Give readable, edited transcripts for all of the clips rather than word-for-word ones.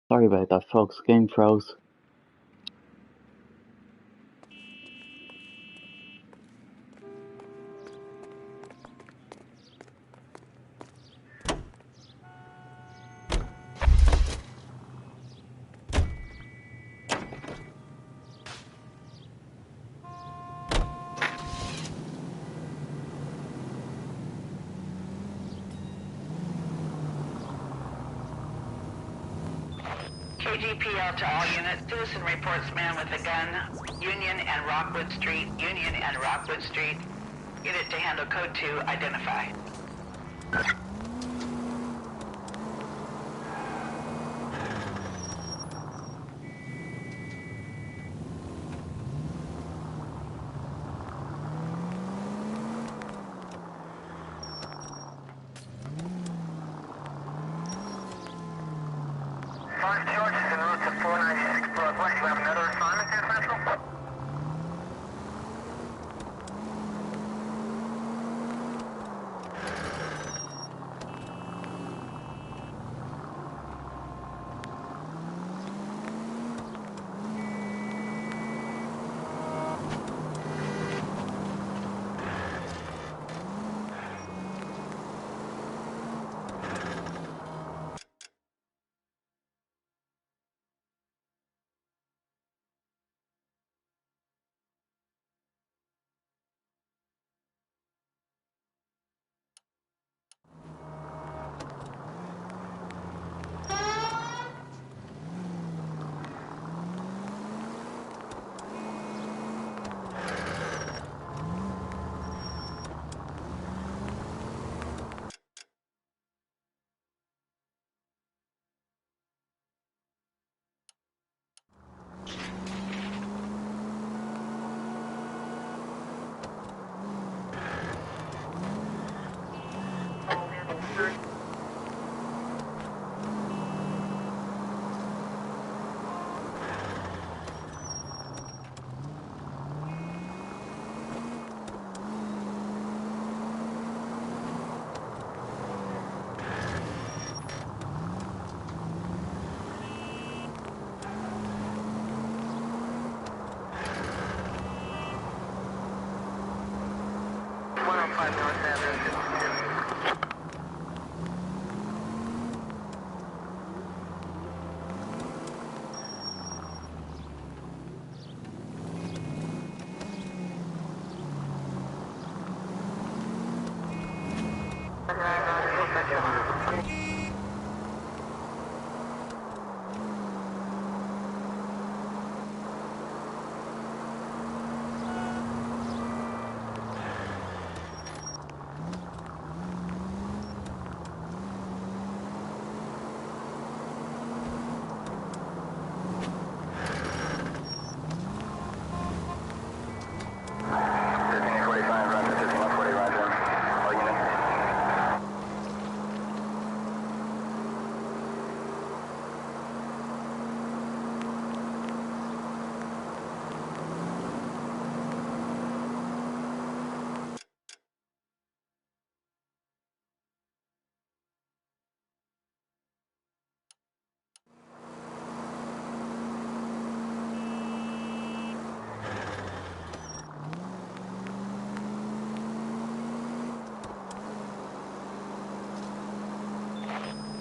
Sorry about that, folks. Game froze. KGPL to all units. Citizen reports man with a gun. Union and Rockwood Street. Union and Rockwood Street. Unit to handle code 2. Identify. Qeorge is en route to 496 Broadway. You have another assignment there, Central?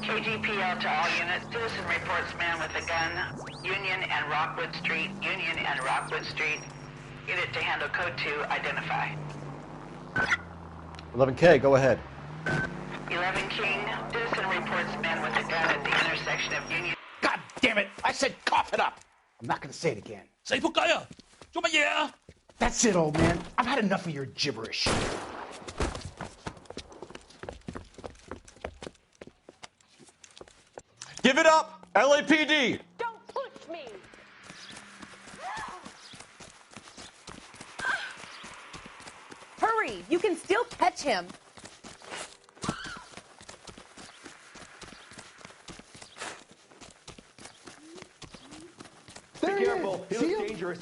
KGPL to all units. Citizen reports man with a gun. Union and Rockwood Street. Union and Rockwood Street. Unit to handle code 2. Identify. 11K, go ahead. 11 King. Citizen reports man with a gun at the intersection of Union. God damn it! I said cough it up! I'm not gonna say it again. Say仆街啊！做乜嘢啊？ That's it, old man. I've had enough of your gibberish. Give it up, LAPD! Don't push me! Hurry! You can still catch him! Be careful, he looks dangerous.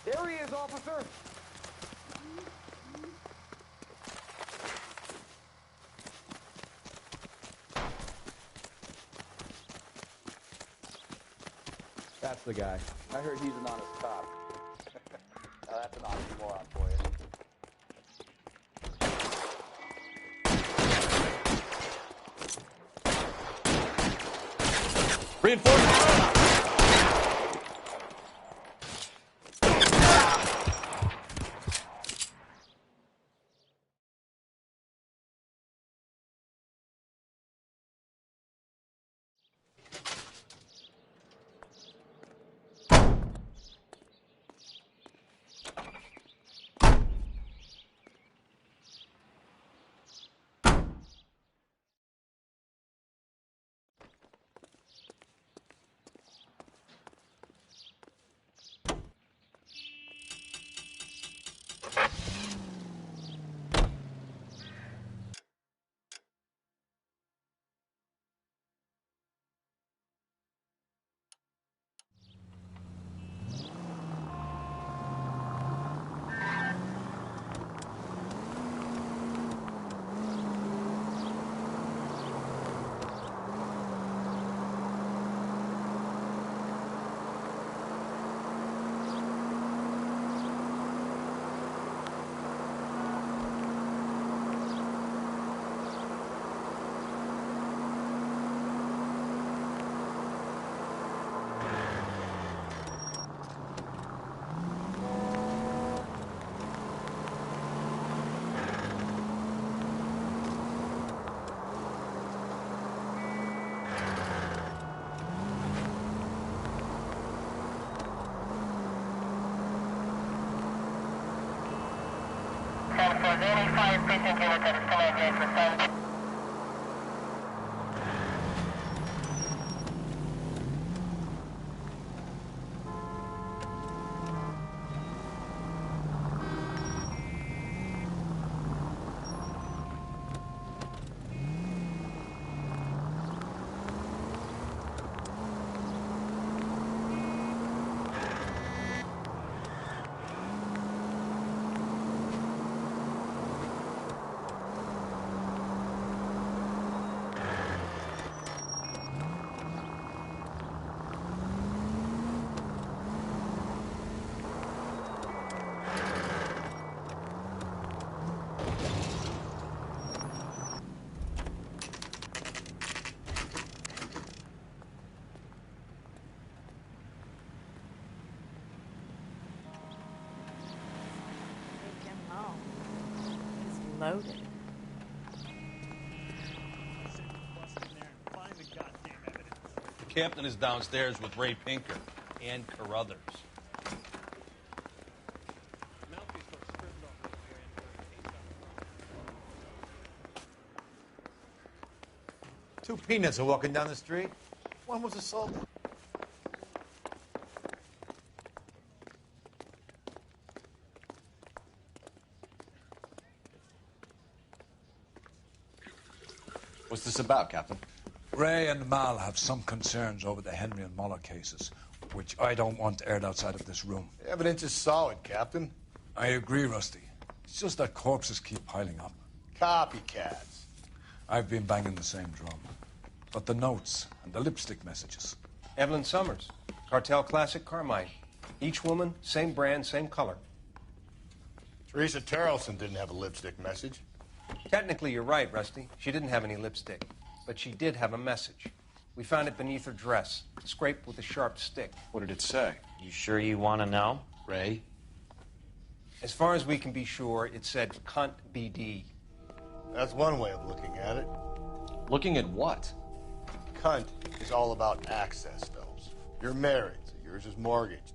There he is, officer! That's the guy. I heard he's an honest cop. Now that's an oxymoron for you. Reinforcements! Loaded. The captain is downstairs with Ray Pinker and Carruthers. Two peanuts are walking down the street. One was assaulted. What's this about, Captain? Ray and Mal have some concerns over the Henry and Muller cases, which I don't want aired outside of this room. The evidence is solid, Captain. I agree, Rusty. It's just that corpses keep piling up. Copycats. I've been banging the same drum. But the notes and the lipstick messages. Evelyn Summers, Cartel Classic Carmine. Each woman, same brand, same color. Teresa Terrelson didn't have a lipstick message. Technically, you're right, Rusty. She didn't have any lipstick. But she did have a message. We found it beneath her dress, scraped with a sharp stick. What did it say? You sure you want to know? Ray? As far as we can be sure, it said cunt BD. That's one way of looking at it. Looking at what? Cunt is all about access, Phelps. You're married, so yours is mortgaged.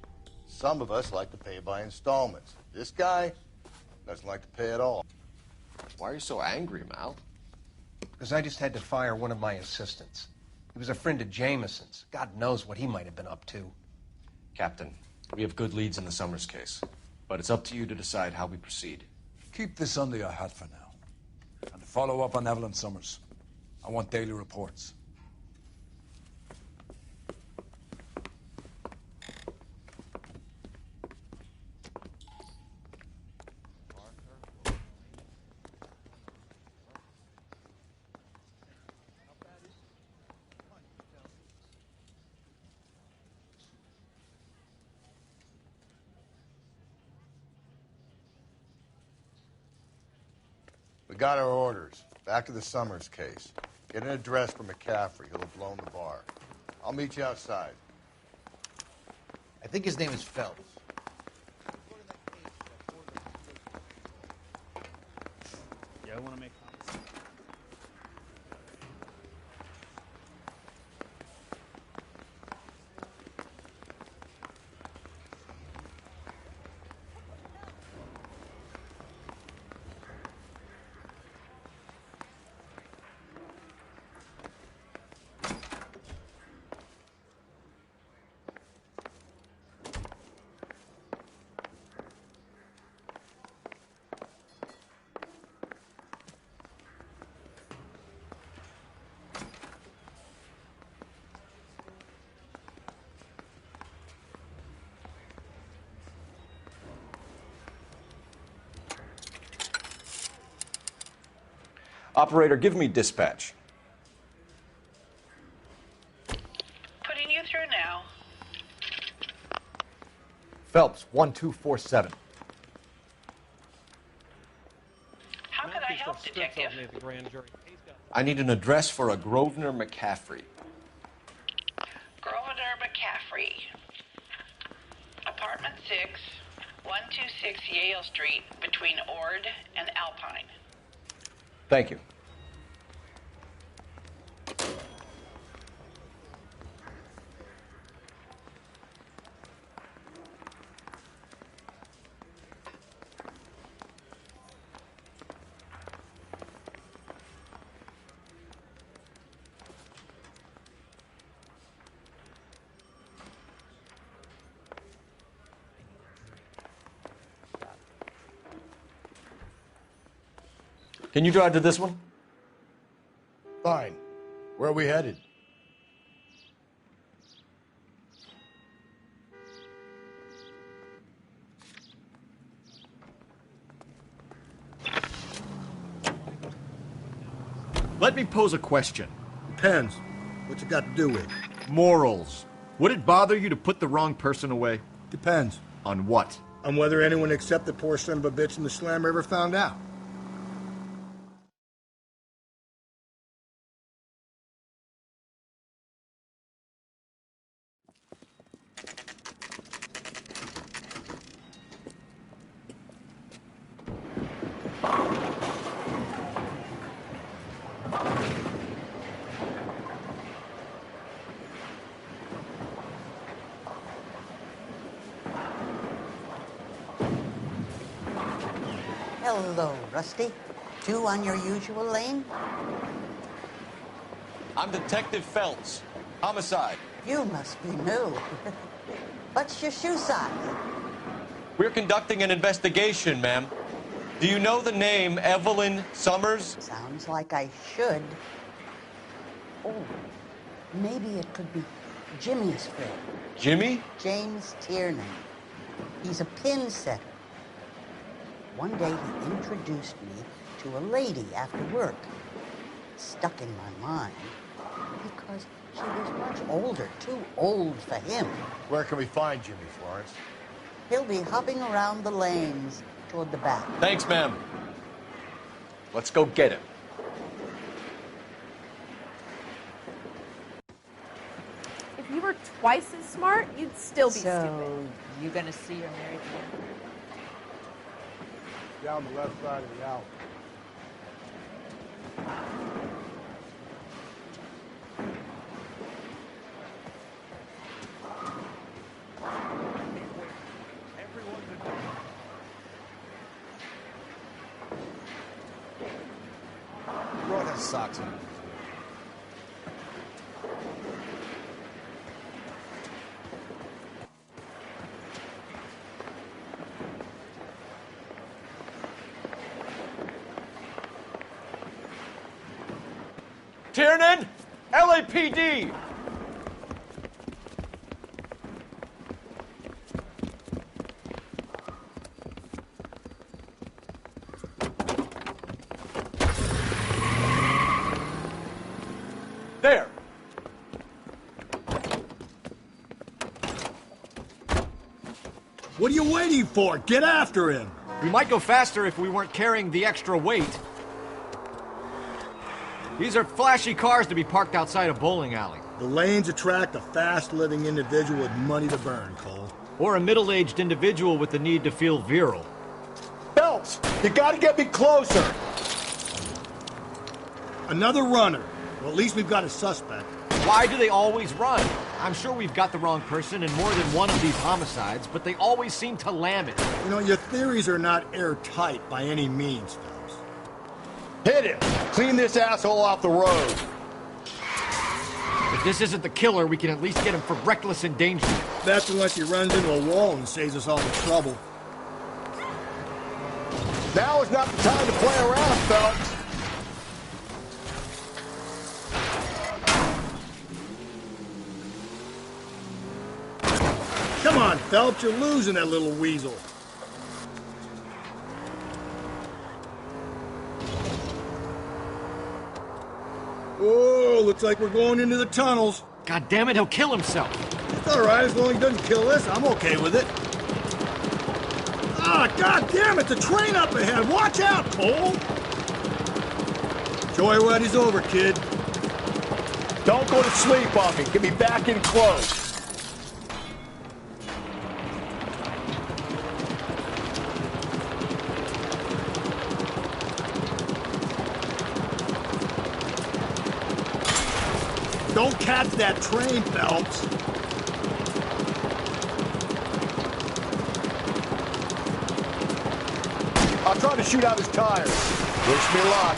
Some of us like to pay by installments. This guy doesn't like to pay at all. Why are you so angry, Mal? Because I just had to fire one of my assistants. He was a friend of Jameson's. God knows what he might have been up to. Captain, we have good leads in the Summers case, but it's up to you to decide how we proceed. Keep this under your hat for now. And follow up on Evelyn Summers. I want daily reports. We got our orders. Back to the Summers case. Get an address for McCaffrey. He'll have blown the bar. I'll meet you outside. I think his name is Phelps. Yeah, I want to make comments. Operator, give me dispatch. Putting you through now. Phelps, 1247. How can I help, Detective? I need an address for a Grosvenor McCaffrey. Grosvenor McCaffrey. Apartment 6, 126 Yale Street, between Ord and Alpine. Thank you. Can you drive to this one? Fine. Where are we headed? Let me pose a question. Depends. What's it got to do with? Morals. Would it bother you to put the wrong person away? Depends. On what? On whether anyone except the poor son of a bitch in the slammer ever found out. Hello, Rusty. Two on your usual lane? I'm Detective Phelps. Homicide. You must be new. What's your shoe size? We're conducting an investigation, ma'am. Do you know the name Evelyn Summers? Sounds like I should. Oh, maybe it could be Jimmy's friend. Jimmy? James Tiernan. He's a pin setter. One day he introduced me to a lady after work. Stuck in my mind because she was much older, too old for him. Where can we find Jimmy, Florence? He'll be hopping around the lanes toward the back. Thanks, ma'am. Let's go get him. If you were twice as smart, you'd still be stupid. So, you gonna see your married man? Down the left side of the alley. Brought his socks on. Tiernan! LAPD! There! What are you waiting for? Get after him! We might go faster if we weren't carrying the extra weight. These are flashy cars to be parked outside a bowling alley. The lanes attract a fast-living individual with money to burn, Cole. Or a middle-aged individual with the need to feel virile. Phelps, you gotta get me closer! Another runner. Well, at least we've got a suspect. Why do they always run? I'm sure we've got the wrong person in more than one of these homicides, but they always seem to lam it. You know, your theories are not airtight by any means, Phelps. Hit him! Clean this asshole off the road! If this isn't the killer, we can at least get him for reckless endangerment. That's unless he runs into a wall and saves us all the trouble. Now is not the time to play around, Phelps. Come on, Phelps, you're losing that little weasel. Whoa, looks like we're going into the tunnels. God damn it, he'll kill himself. It's all right, as long as he doesn't kill us, I'm okay with it. Ah, god damn it, the train up ahead. Watch out, Cole. Joyride is over, kid. Don't go to sleep on me. Get me back in close. Don't catch that train, Phelps. I'll try to shoot out his tires. Wish me luck.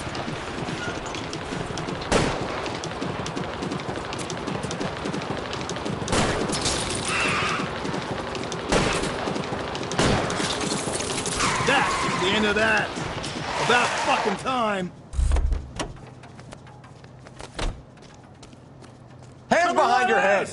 That's the end of that. About fucking time. Hands behind your head!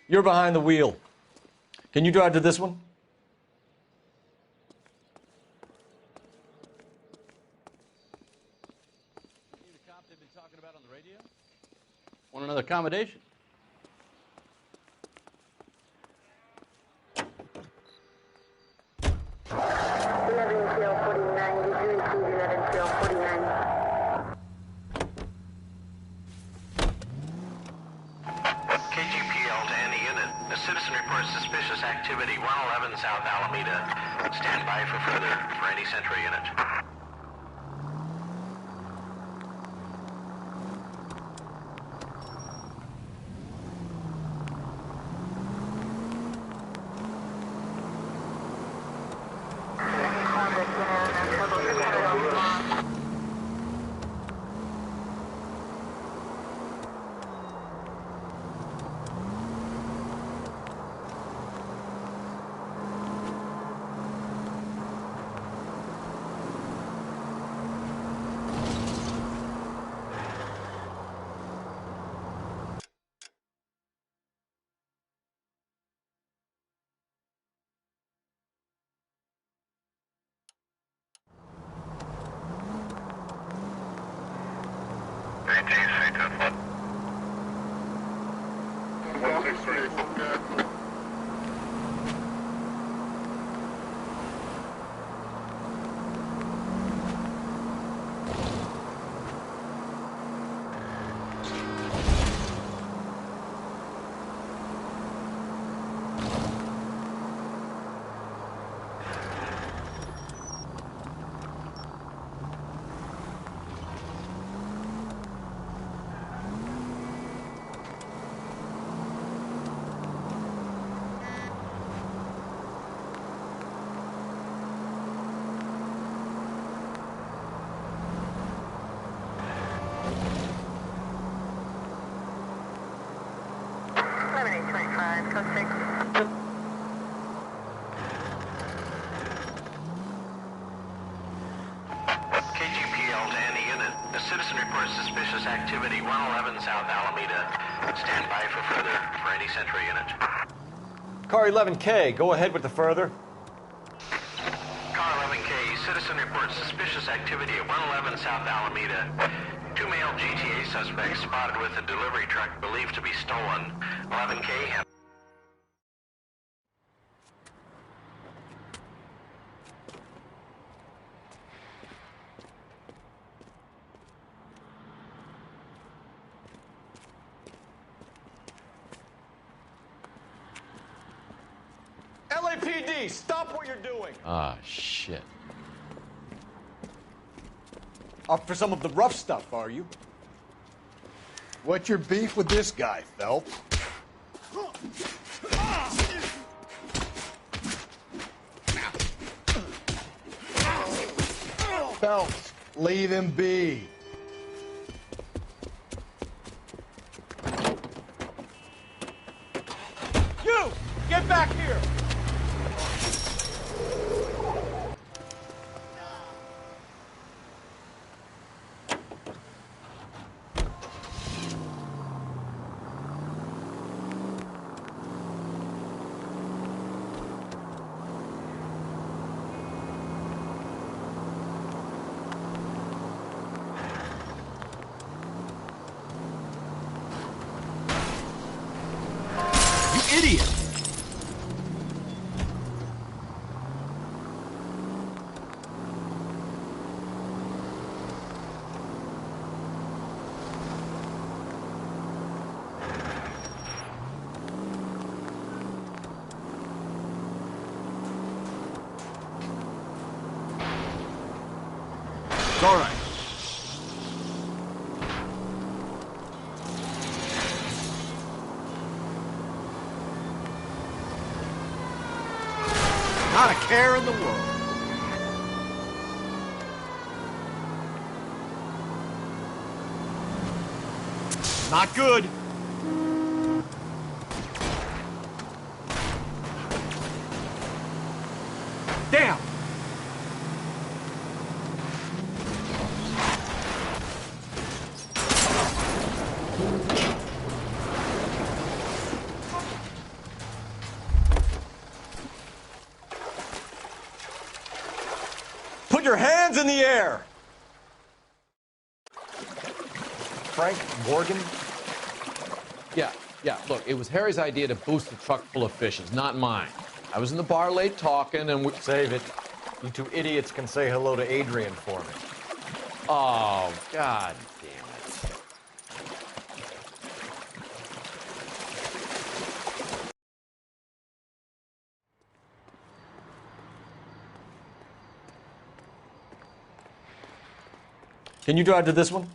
You're behind the wheel. Can you drive to this one? You the cop they've been talking about on the radio? Want another accommodation? Suspicious activity, 111 South Alameda. Stand by for further for any Central unit. KGPL to any unit. A citizen reports suspicious activity 111 South Alameda. Stand by for any Central unit. Car 11K, go ahead with the further. Car 11K, citizen reports suspicious activity at 111 South Alameda. 2 male GTA suspects spotted with a delivery truck believed to be stolen. 11K. LAPD, stop what you're doing. Ah, shit. Up for some of the rough stuff, are you? What's your beef with this guy, Phelps? Phelps, leave him be. You! Get back here! Idiot! It's all right. Not a care in the world. Not good. Damn. Put your hands in the air! Frank Morgan? Yeah, look, it was Harry's idea to boost the truck full of fishes, not mine. I was in the bar late talking and we... Save it. You two idiots can say hello to Adrian for me. Oh, God damn it. Can you drive to this one?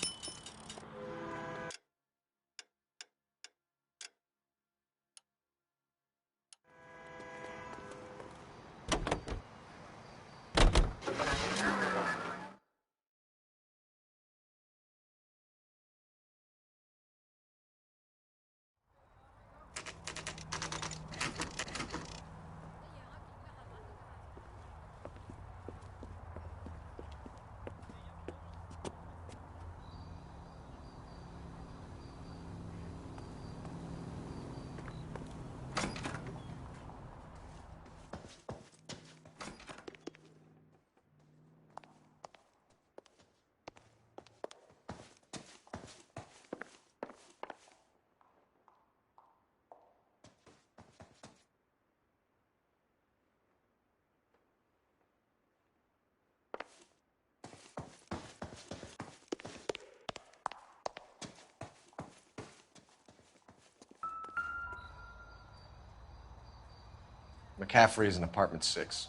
McCaffrey is in apartment 6.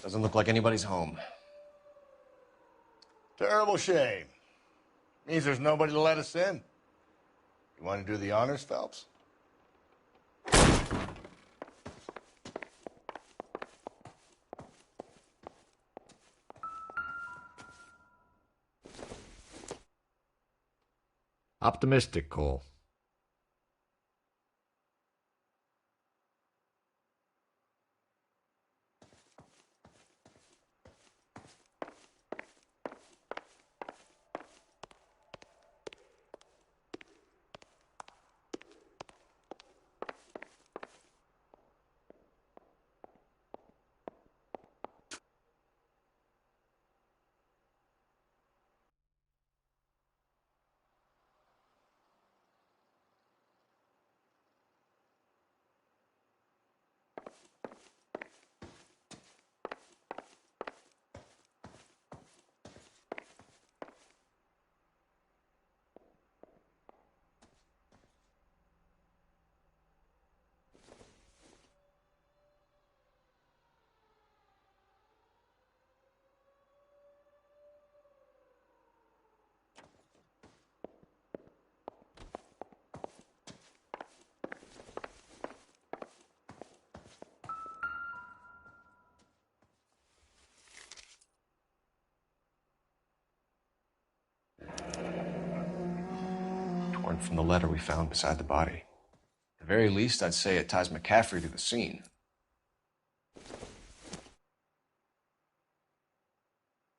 Doesn't look like anybody's home. Terrible shame. Means there's nobody to let us in. You want to do the honors, Phelps? Optimistic, Cole. Torn from the letter we found beside the body. At the very least, I'd say it ties McCaffrey to the scene.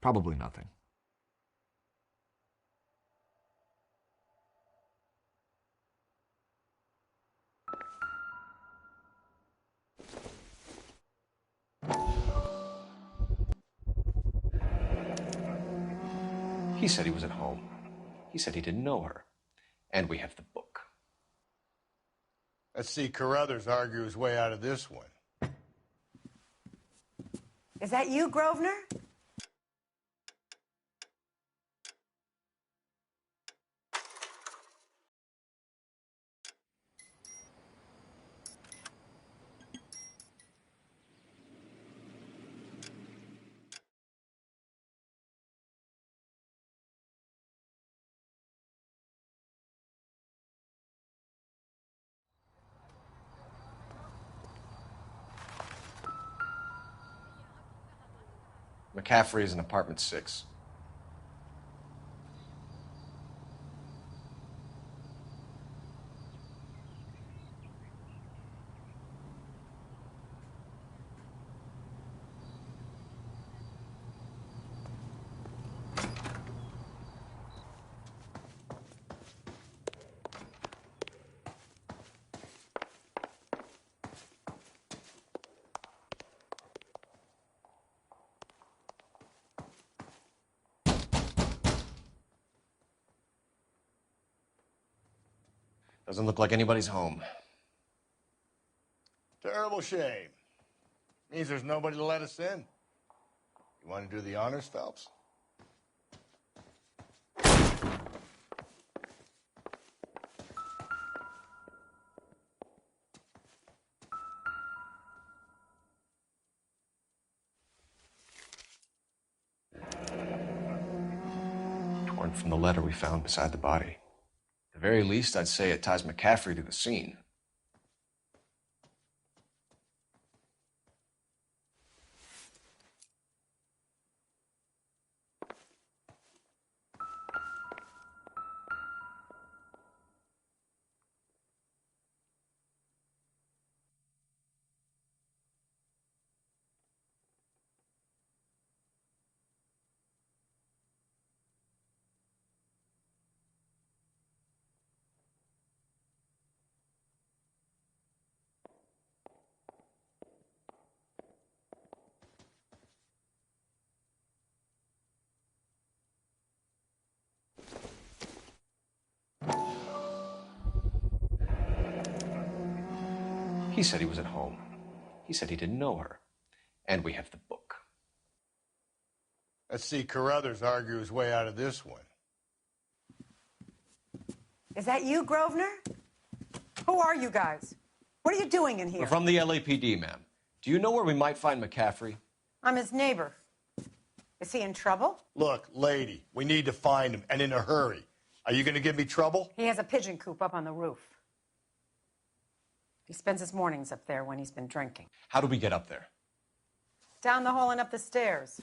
Probably nothing. He said he was at home. He said he didn't know her. And we have the book. Let's see Carruthers argue his way out of this one. Is that you, Grosvenor? McCaffrey is in apartment 6. Doesn't look like anybody's home. Terrible shame. Means there's nobody to let us in. You want to do the honors, Phelps? Torn from the letter we found beside the body. At the very least, I'd say it ties McCaffrey to the scene. He said he was at home. He said he didn't know her. And we have the book. Let's see Carruthers argue his way out of this one. Is that you, Grosvenor? Who are you guys? What are you doing in here? We're from the LAPD, ma'am. Do you know where we might find McCaffrey? I'm his neighbor. Is he in trouble? Look, lady, we need to find him, and in a hurry. Are you going to give me trouble? He has a pigeon coop up on the roof. He spends his mornings up there when he's been drinking. How do we get up there? Down the hall and up the stairs.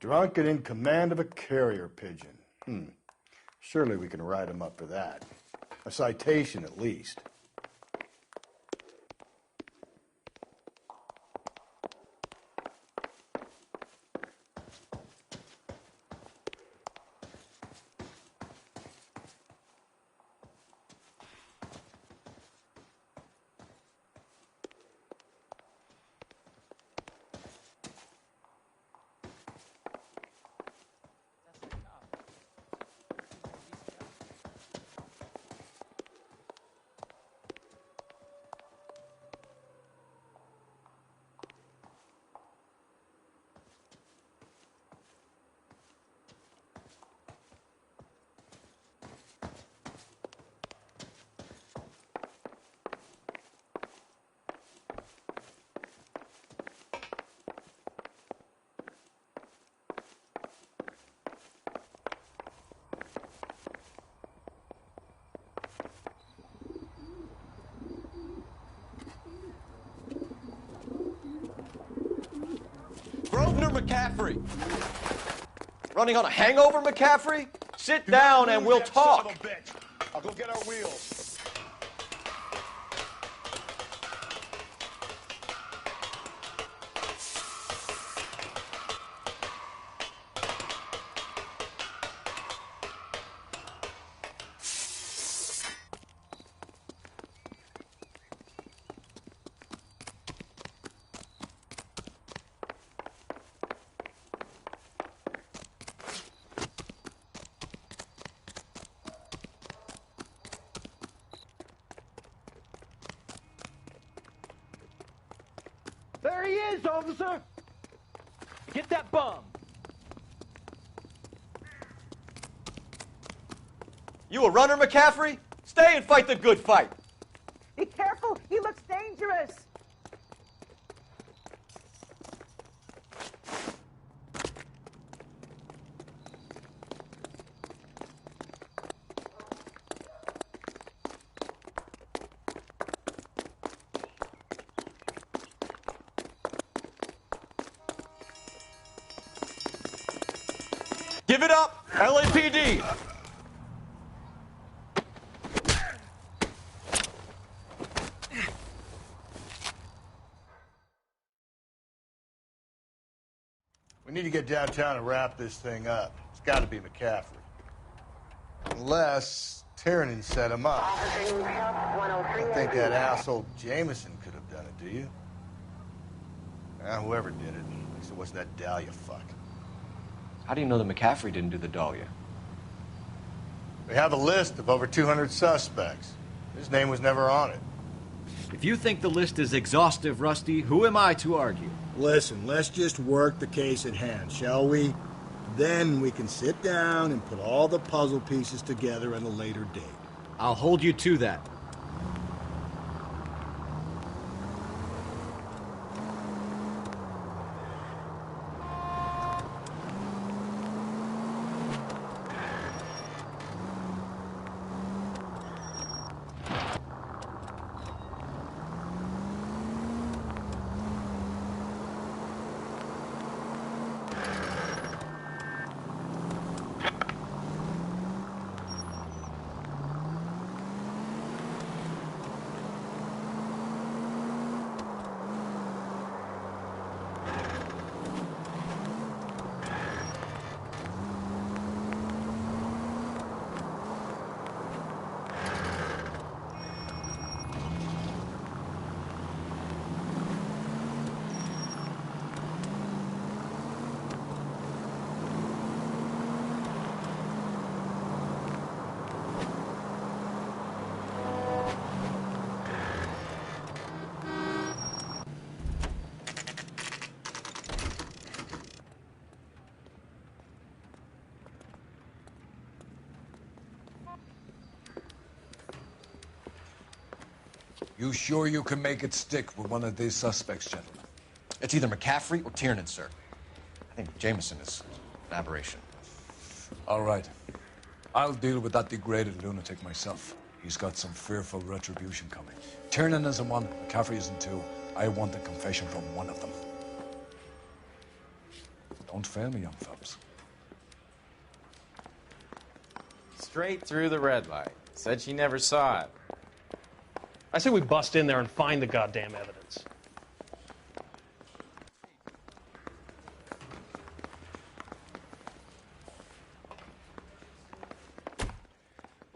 Drunk and in command of a carrier pigeon. Surely we can write him up for that. A citation, at least. McCaffrey. Running on a hangover, McCaffrey? Sit down and we'll talk. Son of a bitch. I'll go get our wheels. There he is, officer! Get that bum! You a runner, McCaffrey? Stay and fight the good fight. Be careful! He looks dangerous! Give it up, LAPD! We need to get downtown and wrap this thing up. It's got to be McCaffrey. Unless Tiernan set him up. I don't think that asshole Jameson could have done it, do you? Whoever did it. At least it wasn't that Dahlia fuck. How do you know that McCaffrey didn't do the Dahlia? We have a list of over 200 suspects. His name was never on it. If you think the list is exhaustive, Rusty, who am I to argue? Listen, let's just work the case at hand, shall we? Then we can sit down and put all the puzzle pieces together at a later date. I'll hold you to that. You sure you can make it stick with one of these suspects, gentlemen? It's either McCaffrey or Tiernan, sir. I think Jameson is an aberration. All right. I'll deal with that degraded lunatic myself. He's got some fearful retribution coming. Tiernan isn't one, McCaffrey isn't two. I want a confession from one of them. Don't fail me, young Phelps. Straight through the red light. Said she never saw it. I say we bust in there and find the goddamn evidence.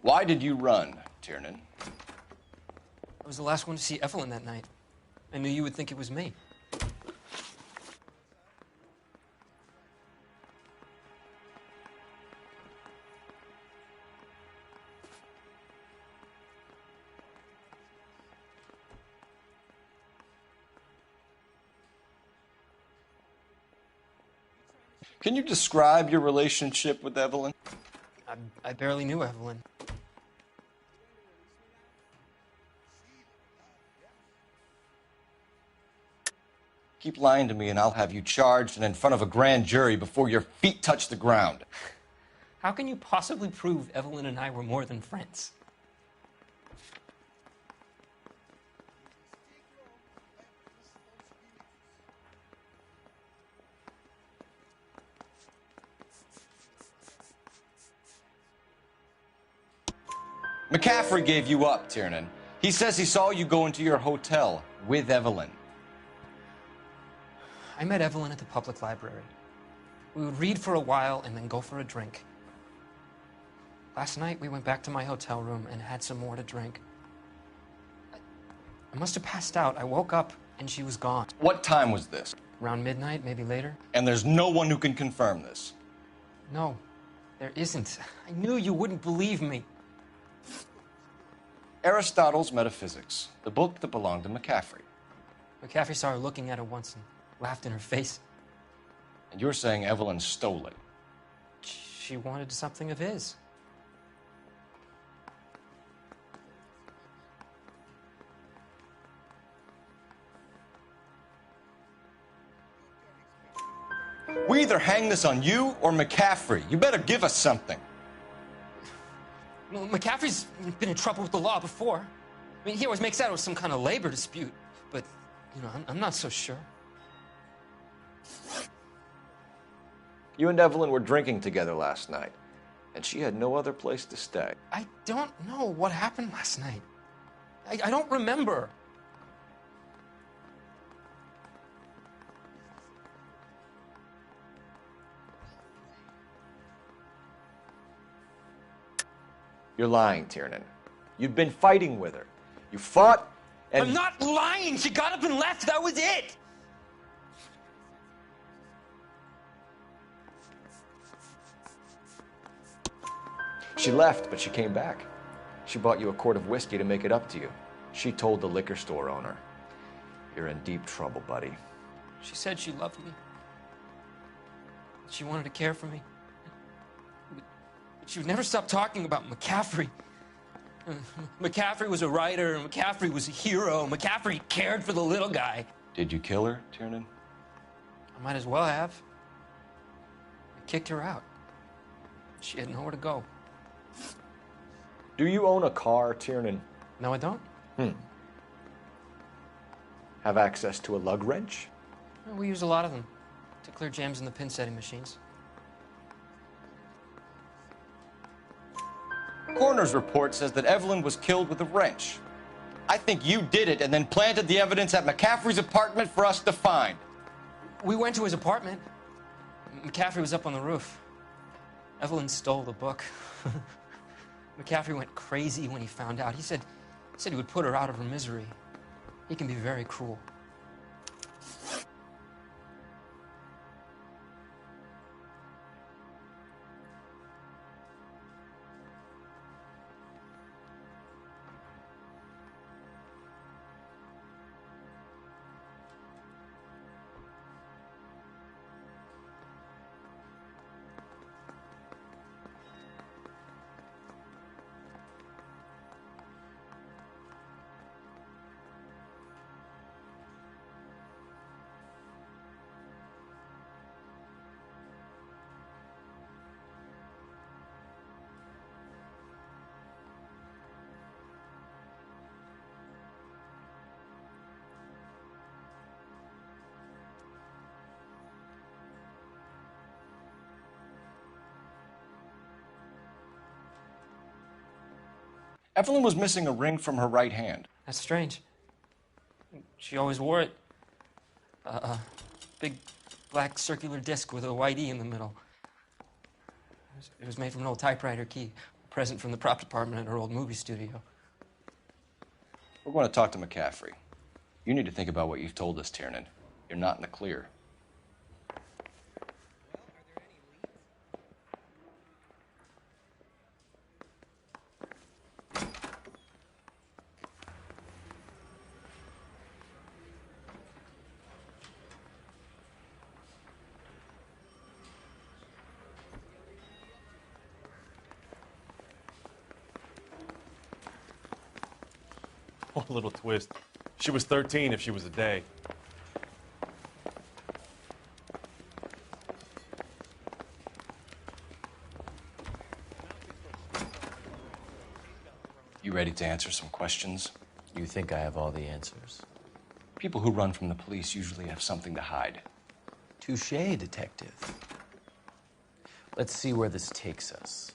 Why did you run, Tiernan? I was the last one to see Evelyn that night. I knew you would think it was me. Can you describe your relationship with Evelyn? I barely knew Evelyn. Keep lying to me and I'll have you charged and in front of a grand jury before your feet touch the ground. How can you possibly prove Evelyn and I were more than friends? McCaffrey gave you up, Tiernan. He says he saw you go into your hotel with Evelyn. I met Evelyn at the public library. We would read for a while and then go for a drink. Last night, we went back to my hotel room and had some more to drink. I must have passed out. I woke up and she was gone. What time was this? Around midnight, maybe later. And there's no one who can confirm this? No, there isn't. I knew you wouldn't believe me. Aristotle's Metaphysics, the book that belonged to McCaffrey. McCaffrey saw her looking at it once and laughed in her face. And you're saying Evelyn stole it? She wanted something of his. We either hang this on you or McCaffrey. You better give us something. Well, McCaffrey's been in trouble with the law before. I mean, he always makes out it was some kind of labor dispute. But, you know, I'm not so sure. You and Evelyn were drinking together last night, and she had no other place to stay. I don't know what happened last night. I don't remember. You're lying, Tiernan. You'd been fighting with her. You fought, and... I'm not lying! She got up and left! That was it! She left, but she came back. She bought you a quart of whiskey to make it up to you. She told the liquor store owner. You're in deep trouble, buddy. She said she loved me. She wanted to care for me. She would never stop talking about McCaffrey. McCaffrey was a writer, and McCaffrey was a hero. McCaffrey cared for the little guy. Did you kill her, Tiernan? I might as well have. I kicked her out. She had nowhere to go. Do you own a car, Tiernan? No, I don't. Have access to a lug wrench? Well, we use a lot of them to clear jams in the pin setting machines. Coroner's report says that Evelyn was killed with a wrench. I think you did it and then planted the evidence at McCaffrey's apartment for us to find. We went to his apartment. McCaffrey was up on the roof. Evelyn stole the book. McCaffrey went crazy when he found out. He said he would put her out of her misery. He can be very cruel. Evelyn was missing a ring from her right hand. That's strange. She always wore it. Big black circular disc with a white E in the middle. It was made from an old typewriter key, a present from the prop department at her old movie studio. We're going to talk to McCaffrey. You need to think about what you've told us, Tiernan. You're not in the clear. One little twist. She was 13 if she was a day. You ready to answer some questions? You think I have all the answers? People who run from the police usually have something to hide. Touché, detective. Let's see where this takes us.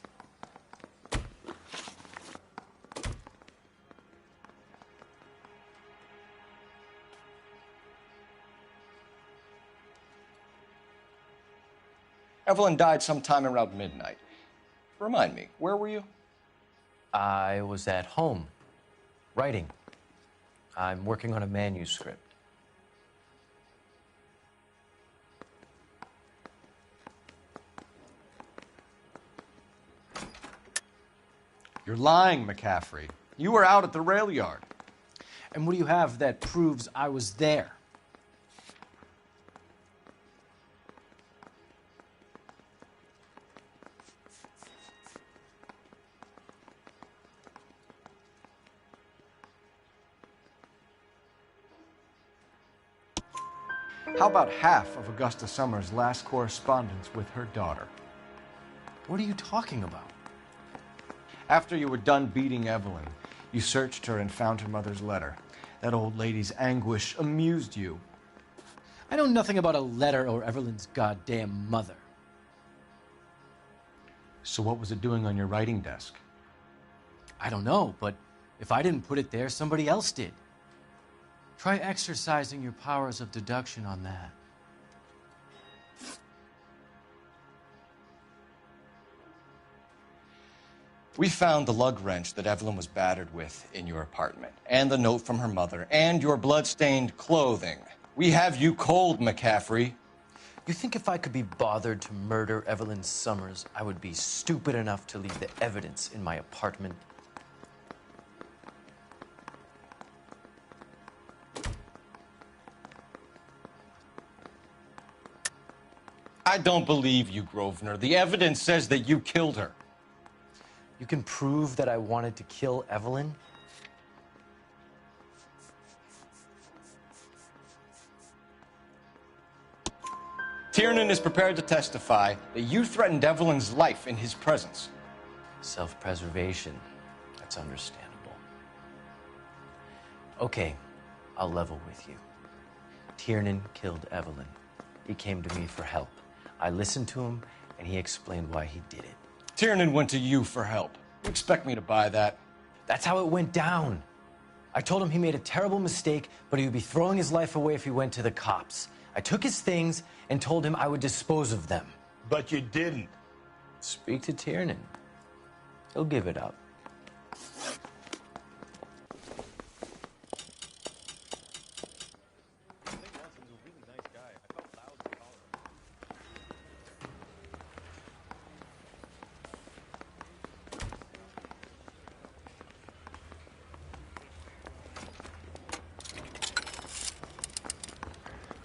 Evelyn died sometime around midnight. Remind me, where were you? I was at home, writing. I'm working on a manuscript. You're lying, McCaffrey. You were out at the rail yard. And what do you have that proves I was there? How about half of Augusta Summers' last correspondence with her daughter? What are you talking about? After you were done beating Evelyn, you searched her and found her mother's letter. That old lady's anguish amused you. I know nothing about a letter or Evelyn's goddamn mother. So what was it doing on your writing desk? I don't know, but if I didn't put it there, somebody else did. Try exercising your powers of deduction on that. We found the lug wrench that Evelyn was battered with in your apartment, and the note from her mother, and your blood-stained clothing. We have you cold, McCaffrey. You think if I could be bothered to murder Evelyn Summers, I would be stupid enough to leave the evidence in my apartment? I don't believe you, Grosvenor. The evidence says that you killed her. You can prove that I wanted to kill Evelyn? Tiernan is prepared to testify that you threatened Evelyn's life in his presence. Self-preservation. That's understandable. Okay, I'll level with you. Tiernan killed Evelyn. He came to me for help. I listened to him, and he explained why he did it. Tiernan went to you for help. You expect me to buy that? That's how it went down. I told him he made a terrible mistake, but he would be throwing his life away if he went to the cops. I took his things and told him I would dispose of them. But you didn't. Speak to Tiernan. He'll give it up.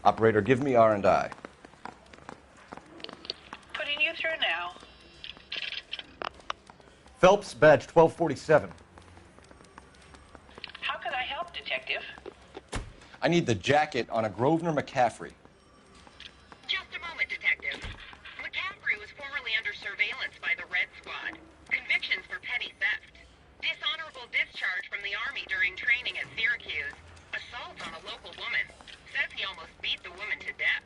Operator, give me R&I. Putting you through now. Phelps, badge 1247. How can I help, Detective? I need the jacket on a Grosvenor McCaffrey. Just a moment, Detective. McCaffrey was formerly under surveillance by the Red Squad. Convictions for petty theft. Dishonorable discharge from the Army during training at Syracuse. Assault on a local woman. Says he almost beat the woman to death.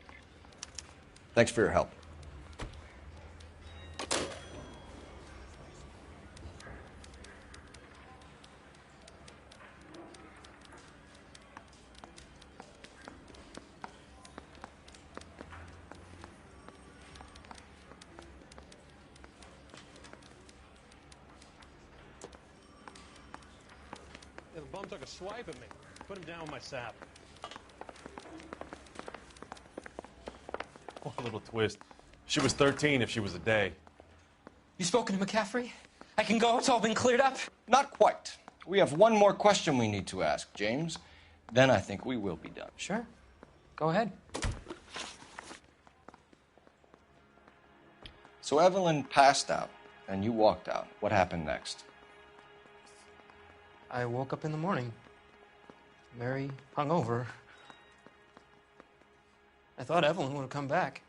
Thanks for your help. took a swipe at me. Put him down with my sap. Oh, a little twist. She was 13 if she was a day. You spoken to McCaffrey? I can go? It's all been cleared up? Not quite. We have one more question we need to ask, James. Then I think we will be done. Sure. Go ahead. So Evelyn passed out, and you walked out. What happened next? I woke up in the morning. Very hungover. I thought Evelyn would have come back.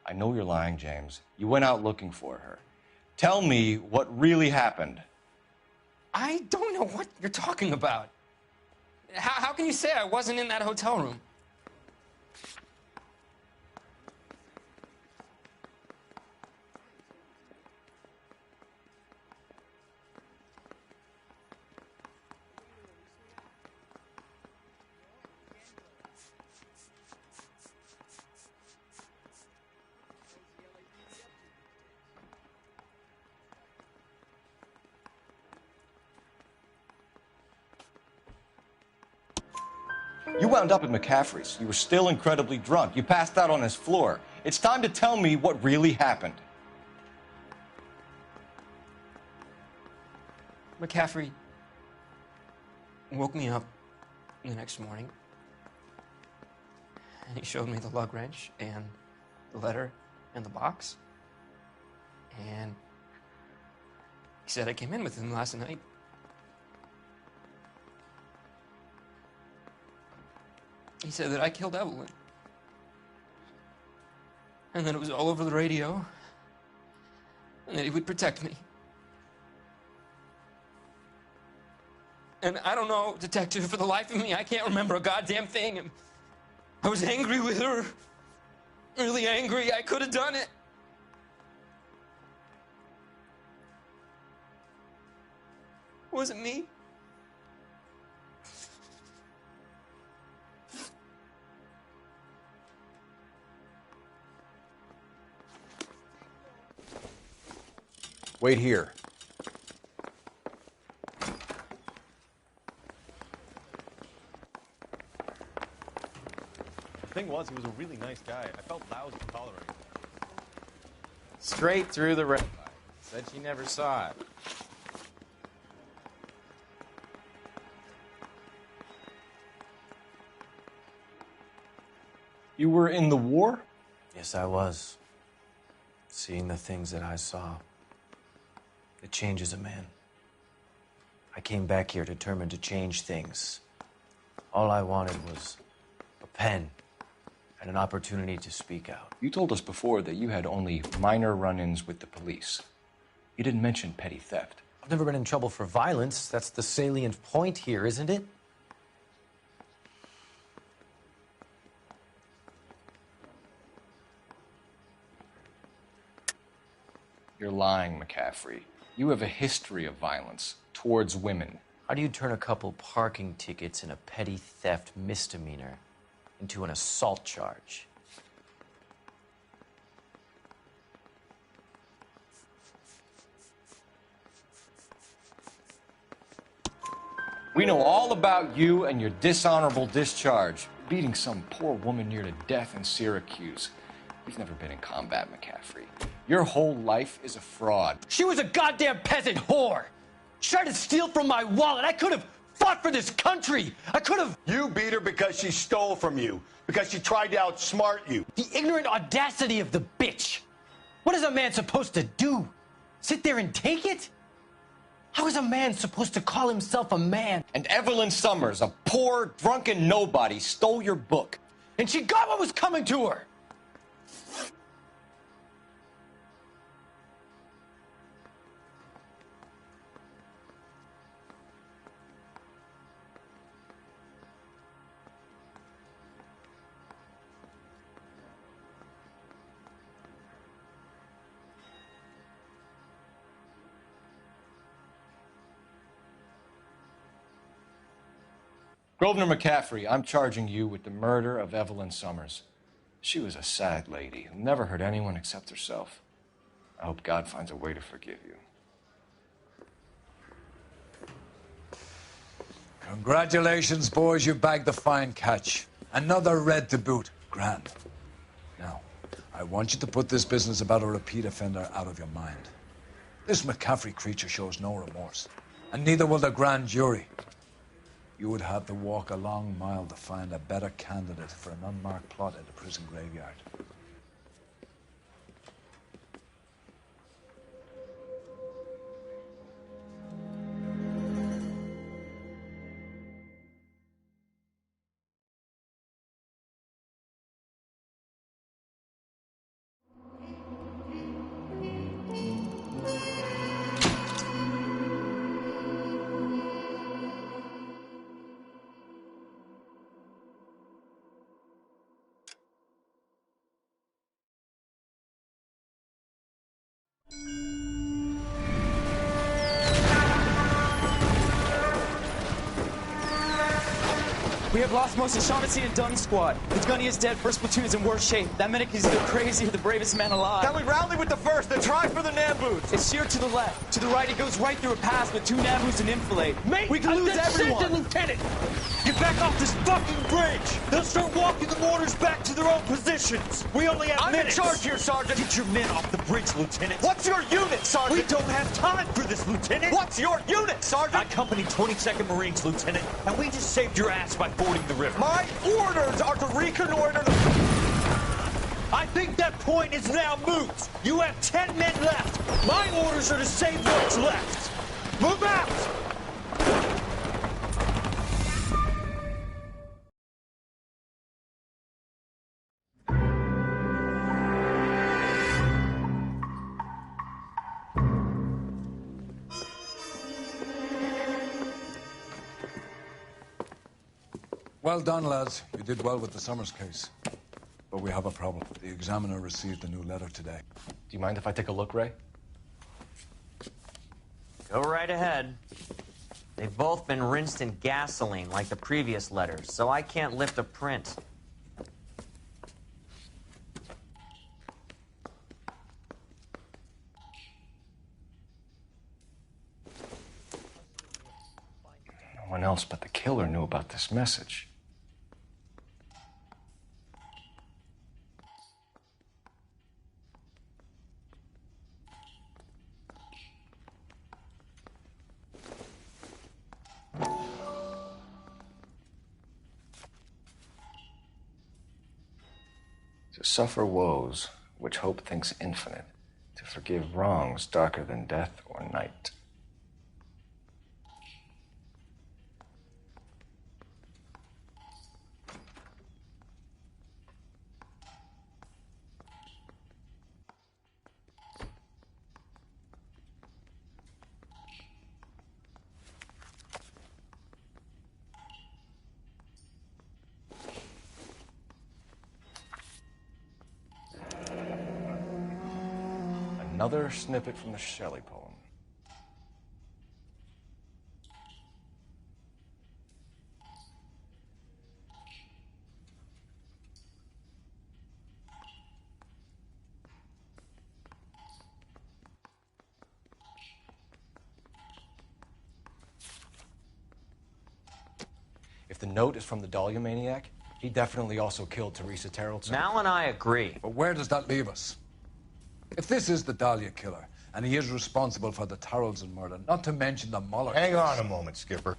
I know you're lying, James. You went out looking for her. Tell me what really happened. I don't know what you're talking about. How can you say I wasn't in that hotel room? You wound up at McCaffrey's. You were still incredibly drunk. You passed out on his floor. It's time to tell me what really happened. McCaffrey woke me up the next morning, and he showed me the lug wrench and the letter and the box, and he said I came in with him last night. He said that I killed Evelyn, and that it was all over the radio, and that he would protect me. And I don't know, Detective, for the life of me, I can't remember a goddamn thing. And I was angry with her, really angry. I could have done it. Was it me? Wait here. The thing was, he was a really nice guy. I felt lousy tolerating him. Straight through the red light. Said she never saw it. You were in the war? Yes, I was. Seeing the things that I saw. It changes a man. I came back here determined to change things. All I wanted was a pen and an opportunity to speak out. You told us before that you had only minor run-ins with the police. You didn't mention petty theft. I've never been in trouble for violence. That's the salient point here, isn't it? You're lying, McCaffrey. You have a history of violence towards women. How do you turn a couple parking tickets and a petty theft misdemeanor into an assault charge? We know all about you and your dishonorable discharge, beating some poor woman near to death in Syracuse. You've never been in combat, McCaffrey. Your whole life is a fraud. She was a goddamn peasant whore! She tried to steal from my wallet. I could have fought for this country. I could have... You beat her because she stole from you. Because she tried to outsmart you. The ignorant audacity of the bitch. What is a man supposed to do? Sit there and take it? How is a man supposed to call himself a man? And Evelyn Summers, a poor, drunken nobody, stole your book. And she got what was coming to her. Grosvenor McCaffrey, I'm charging you with the murder of Evelyn Summers. She was a sad lady who never hurt anyone except herself. I hope God finds a way to forgive you. Congratulations, boys. You bagged the fine catch. Another red to boot. Grand. Now, I want you to put this business about a repeat offender out of your mind. This McCaffrey creature shows no remorse, and neither will the grand jury. You would have to walk a long mile to find a better candidate for an unmarked plot at the prison graveyard. We have lost most of Shaughnessy and Dunn's squad. The gunny is dead. First platoon is in worse shape. That medic is either crazy or the bravest man alive. Can we rally with the first and try for the Nambus? It's sheer to the left. To the right, it goes right through a pass with 2 Nambus and infilade. Mate, we can lose everyone. Send the lieutenant. Get back off this fucking bridge. They'll start walking the mortars back to their own positions. We only have minutes. I'm in charge here, Sergeant. Get your men off the bridge, Lieutenant. What's your unit, Sergeant? We don't have time for this, Lieutenant. What's your unit, Sergeant? I company 22nd Marines, Lieutenant, and we just saved your ass by fording the river. My orders are to reconnoiter the... I think that point is now moot. You have 10 men left. My orders are to save what's left. Move out! Well done, lads. You did well with the Summers case. But we have a problem. The examiner received a new letter today. Do you mind if I take a look, Ray? Go right ahead. They've both been rinsed in gasoline like the previous letters, so I can't lift a print. No one else but the killer knew about this message. To suffer woes which hope thinks infinite, to forgive wrongs darker than death or night. Another snippet from the Shelley poem. If the note is from the Dahlia maniac, he definitely also killed Teresa Terrellson. Mal and I agree. But where does that leave us? If this is the Dahlia killer, and he is responsible for the Tarrelson murder, not to mention the Muller Hang case. on a moment, Skipper.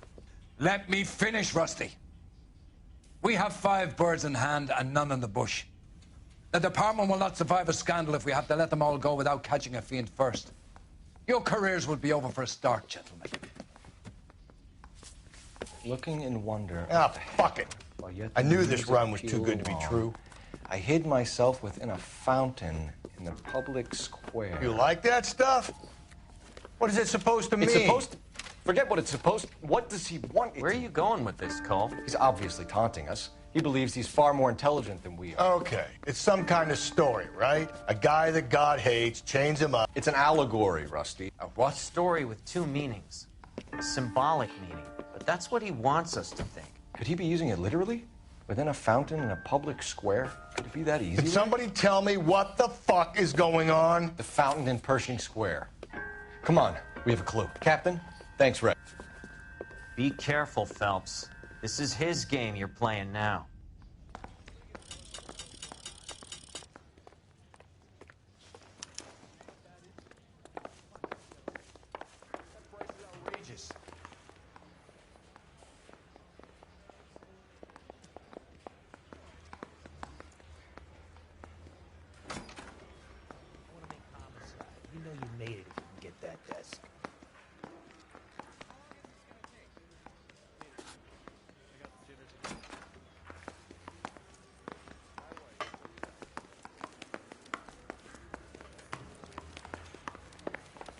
Let me finish, Rusty. We have 5 birds in hand and none in the bush. The department will not survive a scandal if we have to let them all go without catching a fiend first. Your careers will be over for a start, gentlemen. Looking in wonder. Ah, fuck it. I knew this run was too good to be true. I hid myself within a fountain in the public square. You like that stuff? What is it supposed to mean? It's supposed to... Forget what it's supposed to... What does he want? Where are you going with this, Cole? He's obviously taunting us. He believes he's far more intelligent than we are. Okay. It's some kind of story, right? A guy that God hates, chains him up. It's an allegory, Rusty. A what? Story with 2 meanings. A symbolic meaning. But that's what he wants us to think. Could he be using it literally? Within a fountain in a public square? Could it be that easy? Can somebody tell me what the fuck is going on? The fountain in Pershing Square. Come on, we have a clue. Captain, thanks, Red. Be careful, Phelps. This is his game you're playing now.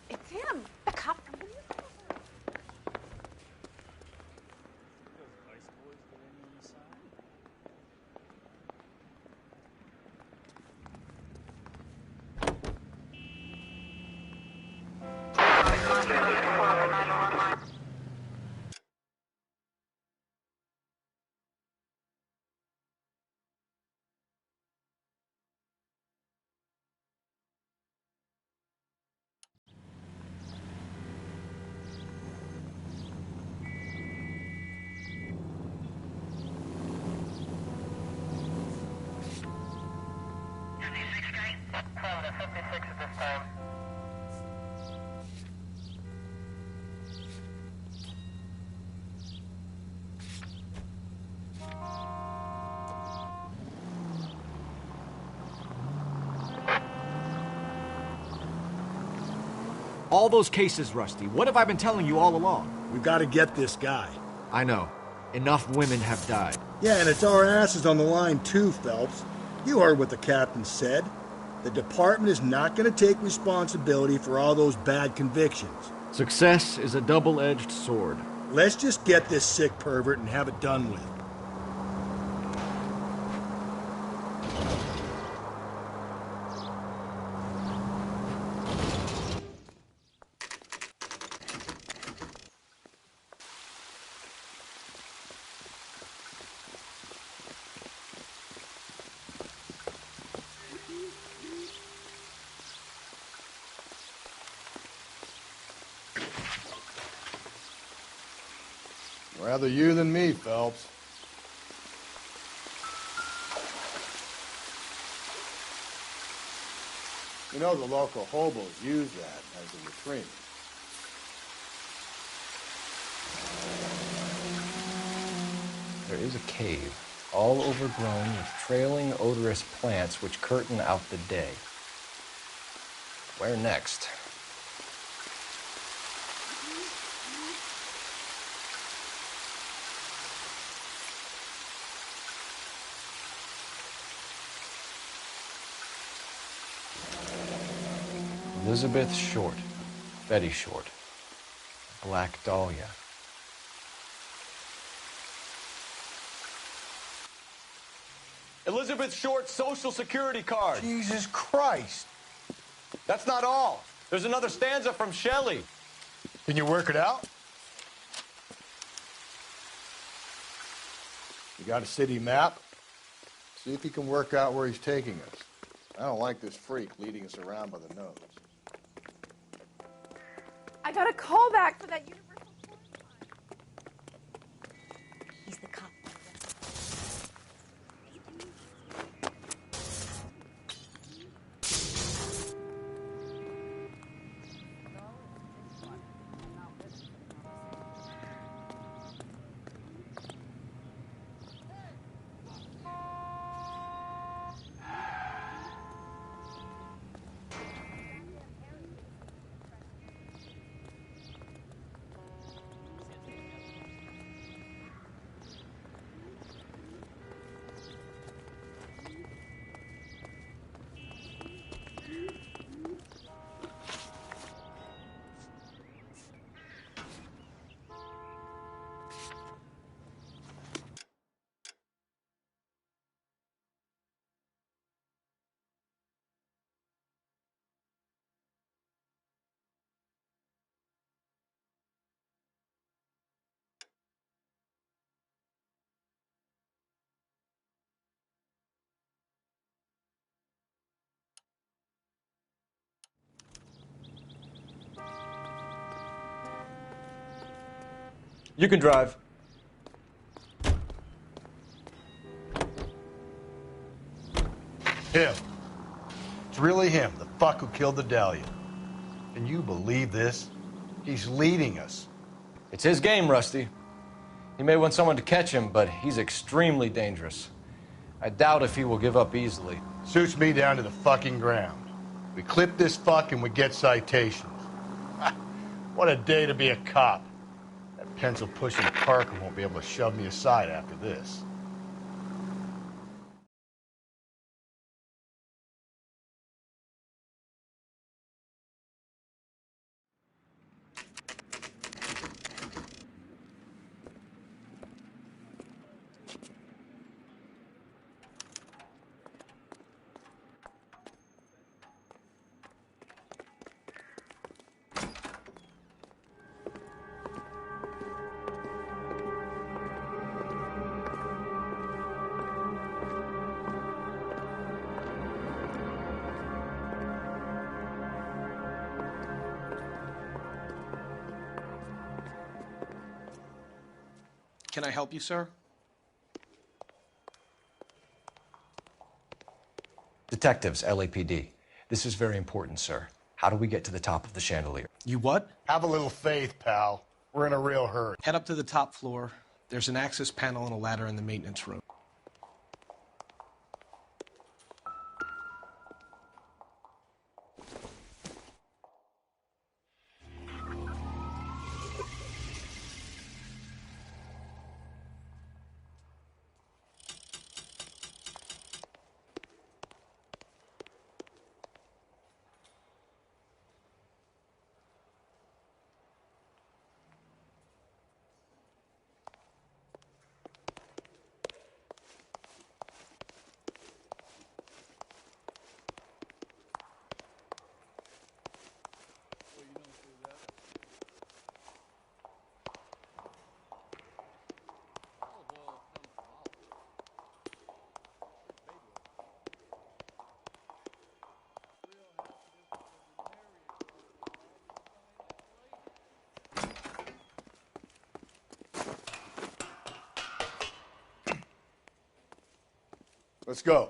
It's him, the cop from the newspaper. All those cases, Rusty. What have I been telling you all along? We've got to get this guy. I know. Enough women have died. Yeah, and it's our asses on the line too, Phelps. You heard what the captain said. The department is not going to take responsibility for all those bad convictions. Success is a double-edged sword. Let's just get this sick pervert and have it done with. Rather you than me, Phelps. You know, the local hobos use that as a latrine. There is a cave, all overgrown with trailing, odorous plants which curtain out the day. Where next? Elizabeth Short, Betty Short, Black Dahlia. Elizabeth Short's Social Security card. Jesus Christ. That's not all. There's another stanza from Shelley. Can you work it out? You got a city map? See if you can work out where he's taking us. I don't like this freak leading us around by the nose. I got a call back for that universal phone line. He's the cop. You can drive. Him. It's really him, the fuck who killed the Dahlia. Can you believe this? He's leading us. It's his game, Rusty. He may want someone to catch him, but he's extremely dangerous. I doubt if he will give up easily. Suits me down to the fucking ground. We clip this fuck and we get citations. What a day to be a cop. That pencil-pushing Parker won't be able to shove me aside after this. Can I help you, sir? Detectives, LAPD. This is very important, sir. How do we get to the top of the chandelier? You what? Have a little faith, pal. We're in a real hurry. Head up to the top floor. There's an access panel and a ladder in the maintenance room. Let's go.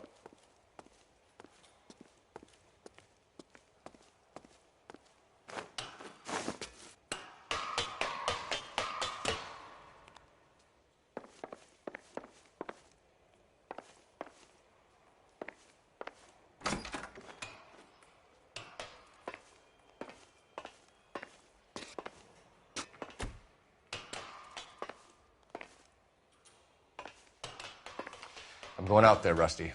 I'm going out there, Rusty.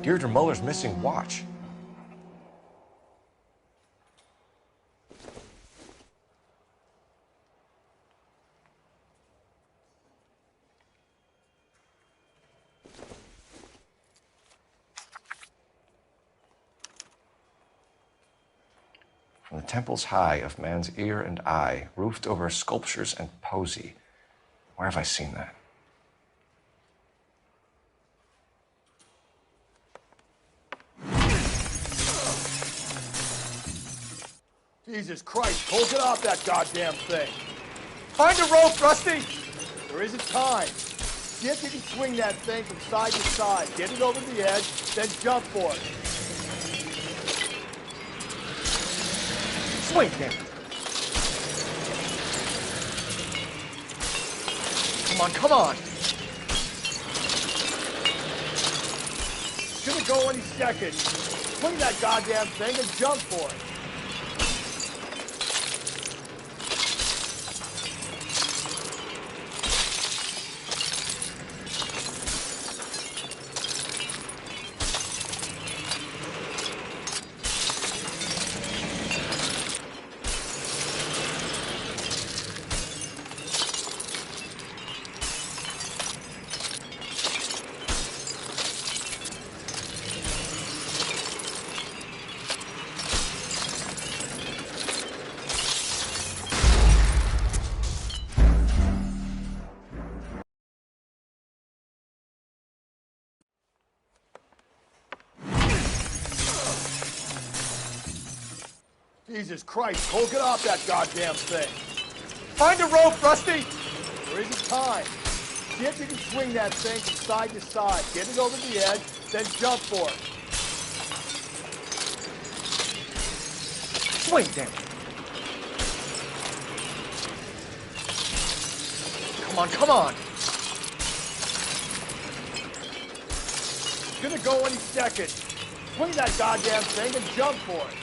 Deirdre Muller's missing watch. From the temples high of man's ear and eye, roofed over sculptures and poesy. Where have I seen that? Jesus Christ, Cole, get off that goddamn thing. Find a rope, Rusty! There isn't time. See if you can swing that thing from side to side. Get it over the edge, then jump for it. Swing, damn it. Come on, come on. It's gonna go any second. Swing that goddamn thing and jump for it. Jesus Christ, Cole, get off that goddamn thing. Find a rope, Rusty! There isn't time. See if you can swing that thing from side to side. Get it over the edge, then jump for it. Swing, damn it. Come on, come on. It's gonna go any second. Swing that goddamn thing and jump for it.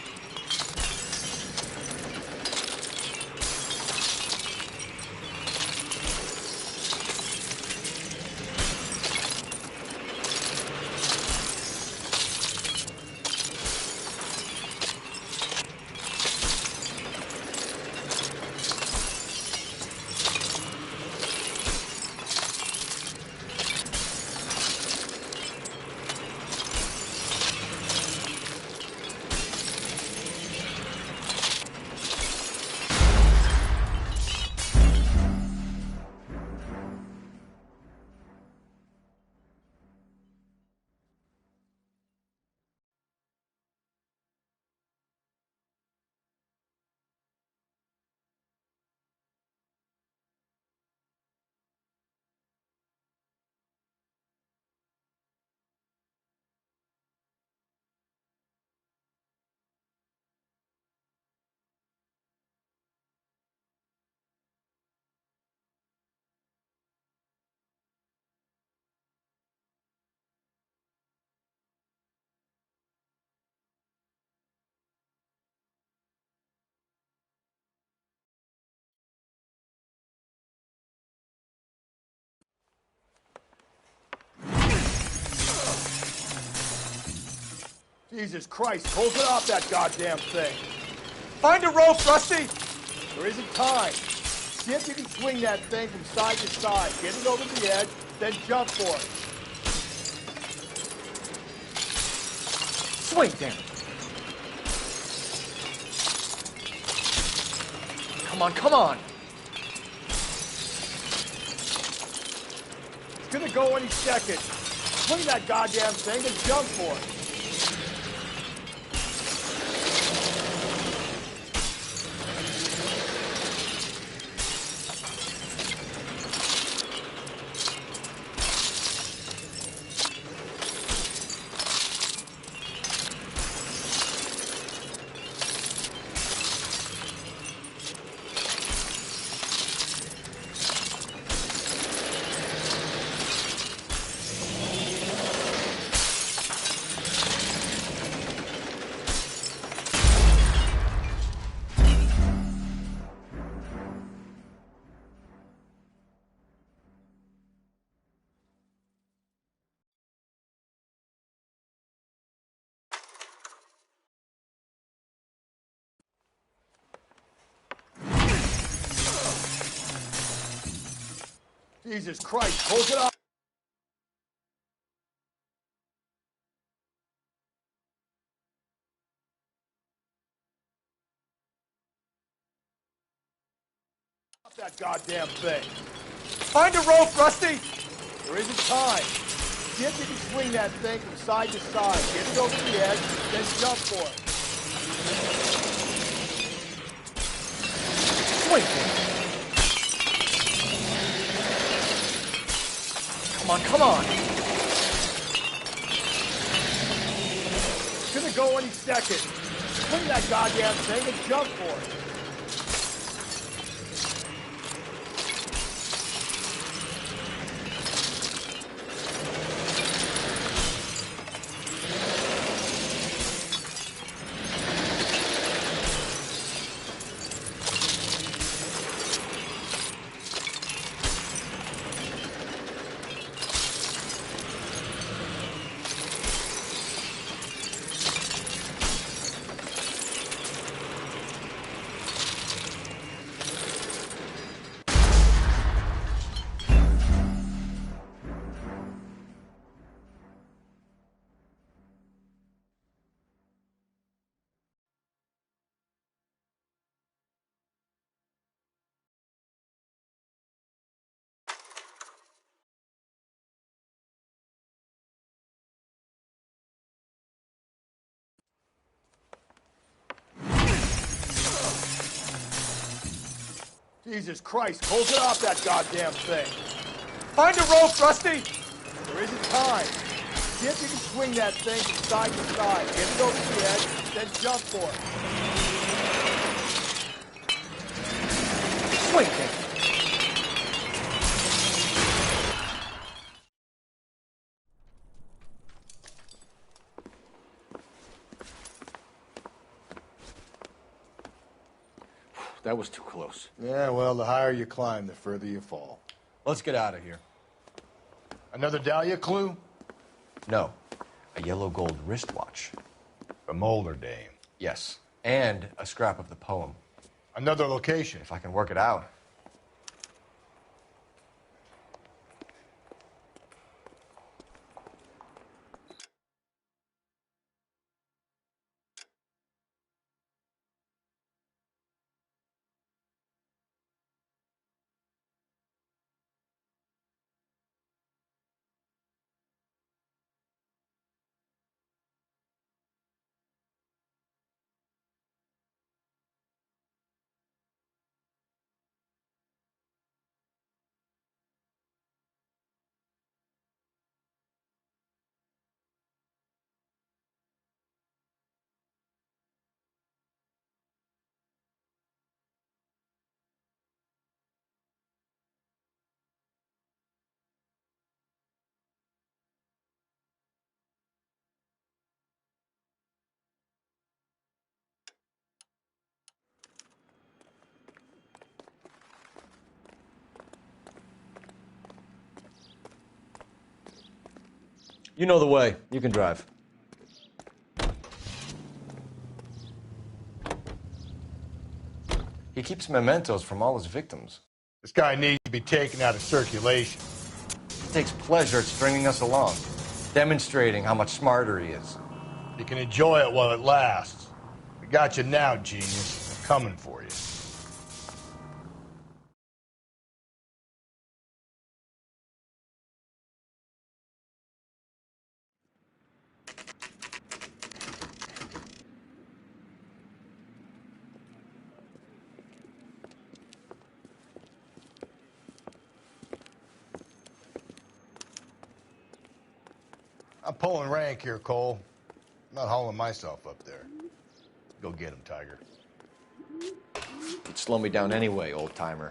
Jesus Christ, Cole, get off that goddamn thing. Find a rope, Rusty! There isn't time. See if you can swing that thing from side to side. Get it over the edge, then jump for it. Swing, damn it. Come on, come on. It's gonna go any second. Swing that goddamn thing and jump for it. Jesus Christ, Cole, get off. That goddamn thing. Find a rope, Rusty! There isn't time. See if you can swing that thing from side to side. Get it over the edge, then jump for it. Swing, Come on, come on. It's gonna go any second. Swing that goddamn thing and jump for it. Jesus Christ, hold it off that goddamn thing. Find a rope, Rusty! There isn't time. See if you can swing that thing from side to side. Get it over the edge, then jump for it. Swing it. That was too close. Yeah, well, the higher you climb, the further you fall. Let's get out of here. Another Dahlia clue? No. A yellow gold wristwatch. From Older Dame. Yes. And a scrap of the poem. Another location. If I can work it out. You know the way. You can drive. He keeps mementos from all his victims. This guy needs to be taken out of circulation. He takes pleasure at stringing us along, demonstrating how much smarter he is. You can enjoy it while it lasts. We got you now, genius. I'm coming for you. I'm pulling rank here, Cole. I'm not hauling myself up there. Go get him, Tiger. You'd slow me down anyway, old-timer.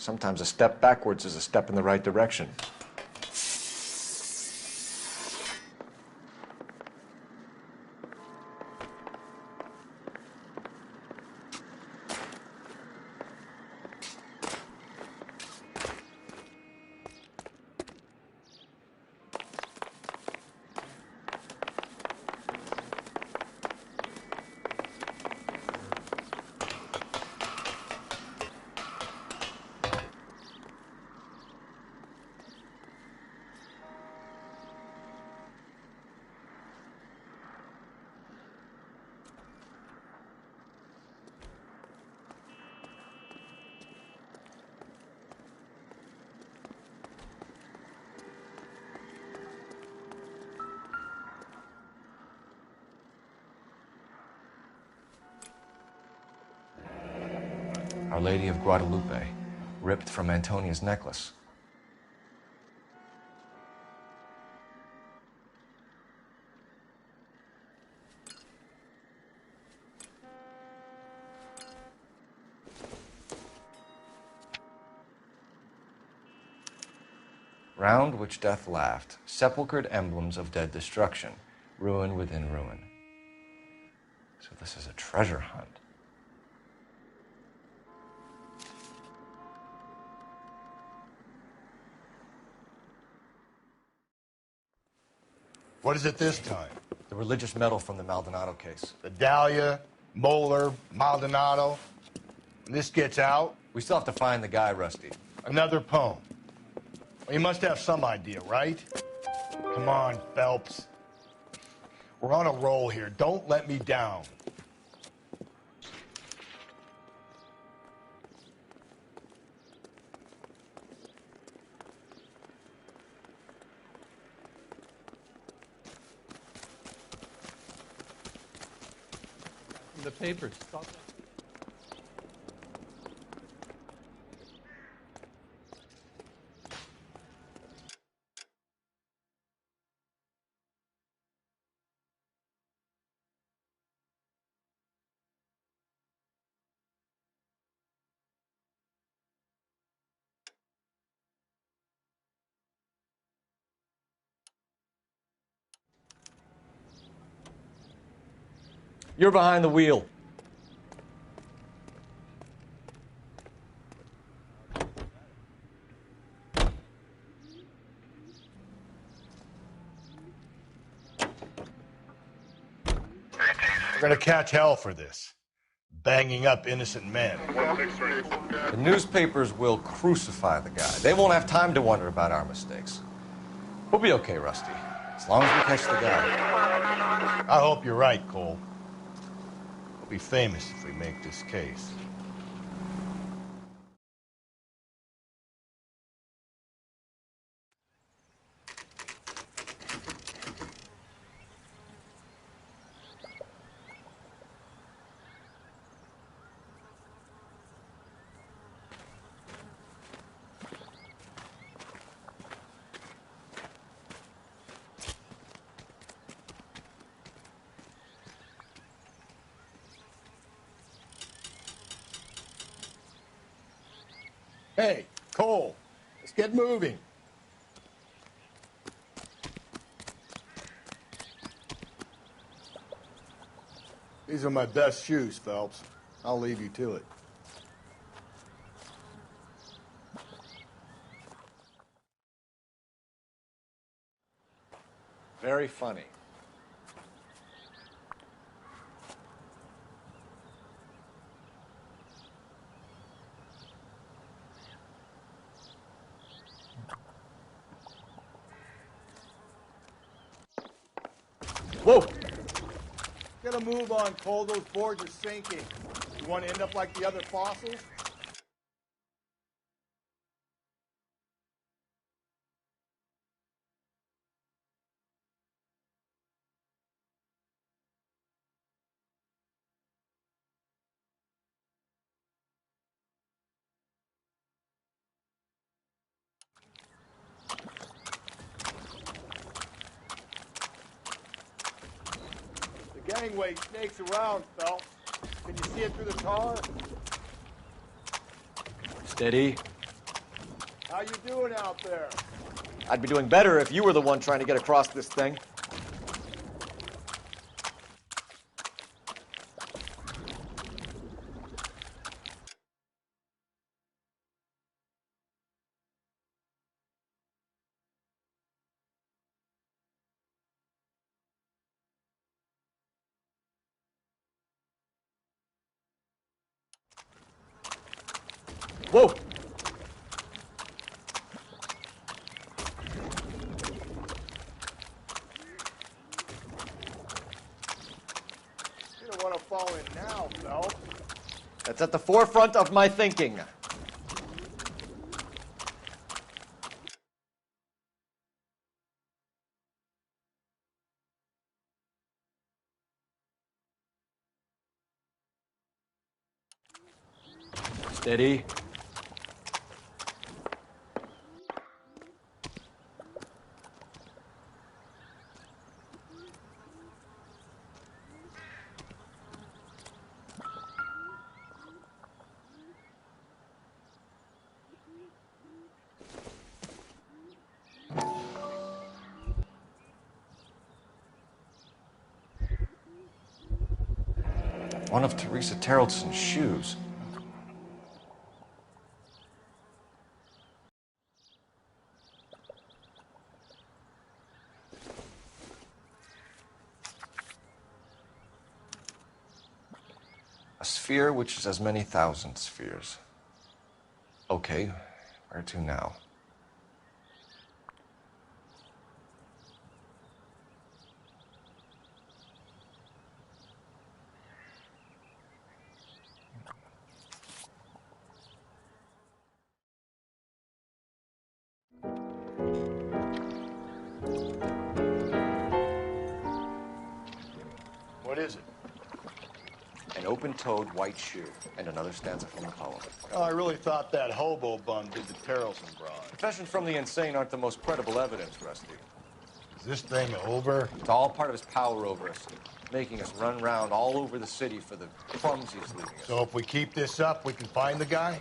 Sometimes a step backwards is a step in the right direction. Our Lady of Guadalupe, ripped from Antonia's necklace. Round which death laughed, sepulchred emblems of dead destruction, ruin within ruin. So this is a treasure hunt. What is it this time? The religious medal from the Maldonado case. The Dahlia, Moeller, Maldonado. When this gets out... We still have to find the guy, Rusty. Another Pong. Well, you must have some idea, right? Come on, Phelps. We're on a roll here. Don't let me down. The papers. Stop that. You're behind the wheel. We're gonna catch hell for this. Banging up innocent men. The newspapers will crucify the guy. They won't have time to wonder about our mistakes. We'll be okay, Rusty, as long as we catch the guy. I hope you're right, Cole. We'll be famous if we make this case. Hey, Cole, let's get moving. These are my best shoes, Phelps. I'll leave you to it. Very funny. Whoa! Get a move on, Cole. Those boards are sinking. You want to end up like the other fossils? The gangway snakes around, Phelps. Can you see it through the tar? Steady. How you doing out there? I'd be doing better if you were the one trying to get across this thing. Whoa! You don't want to fall in now, Phelps. That's at the forefront of my thinking. Steady. One of Teresa Terrelson's shoes. A sphere which is as many thousand spheres. Okay, where to now? What is it? An open-toed white shoe, and another stanza from the poem. Oh, I really thought that hobo bum did the Terrelson broad. Confessions from the insane aren't the most credible evidence, Rusty. Is this thing over? It's all part of his power over us, making us run around all over the city for the crumbs he's leaving us. So if we keep this up, we can find the guy?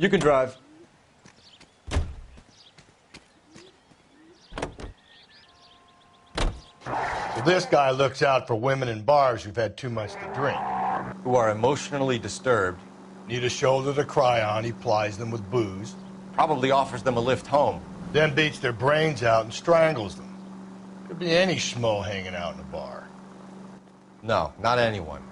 You can drive. So this guy looks out for women in bars who've had too much to drink. Who are emotionally disturbed. Need a shoulder to cry on, he plies them with booze. Probably offers them a lift home. Then beats their brains out and strangles them. Could be any schmo hanging out in a bar. No, not anyone.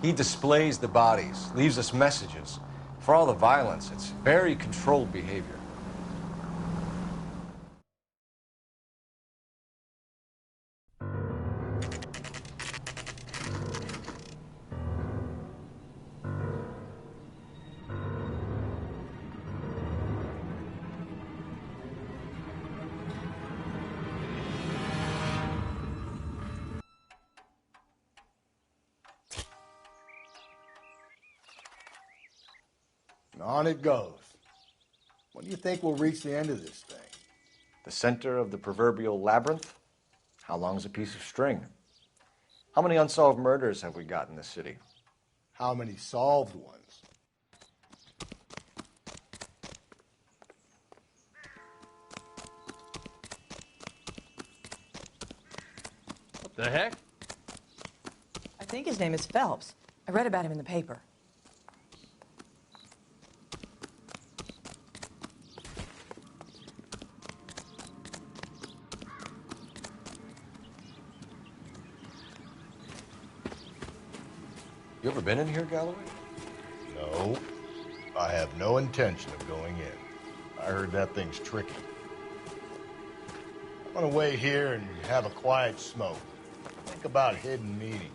He displays the bodies, leaves us messages. For all the violence, it's very controlled behavior. On it goes. When do you think we'll reach the end of this thing? The center of the proverbial labyrinth? How long's a piece of string? How many unsolved murders have we got in this city? How many solved ones? What the heck? I think his name is Phelps. I read about him in the paper. You ever been in here, Galloway? No. I have no intention of going in. I heard that thing's tricky. I'm gonna wait here and have a quiet smoke. Think about hidden meetings.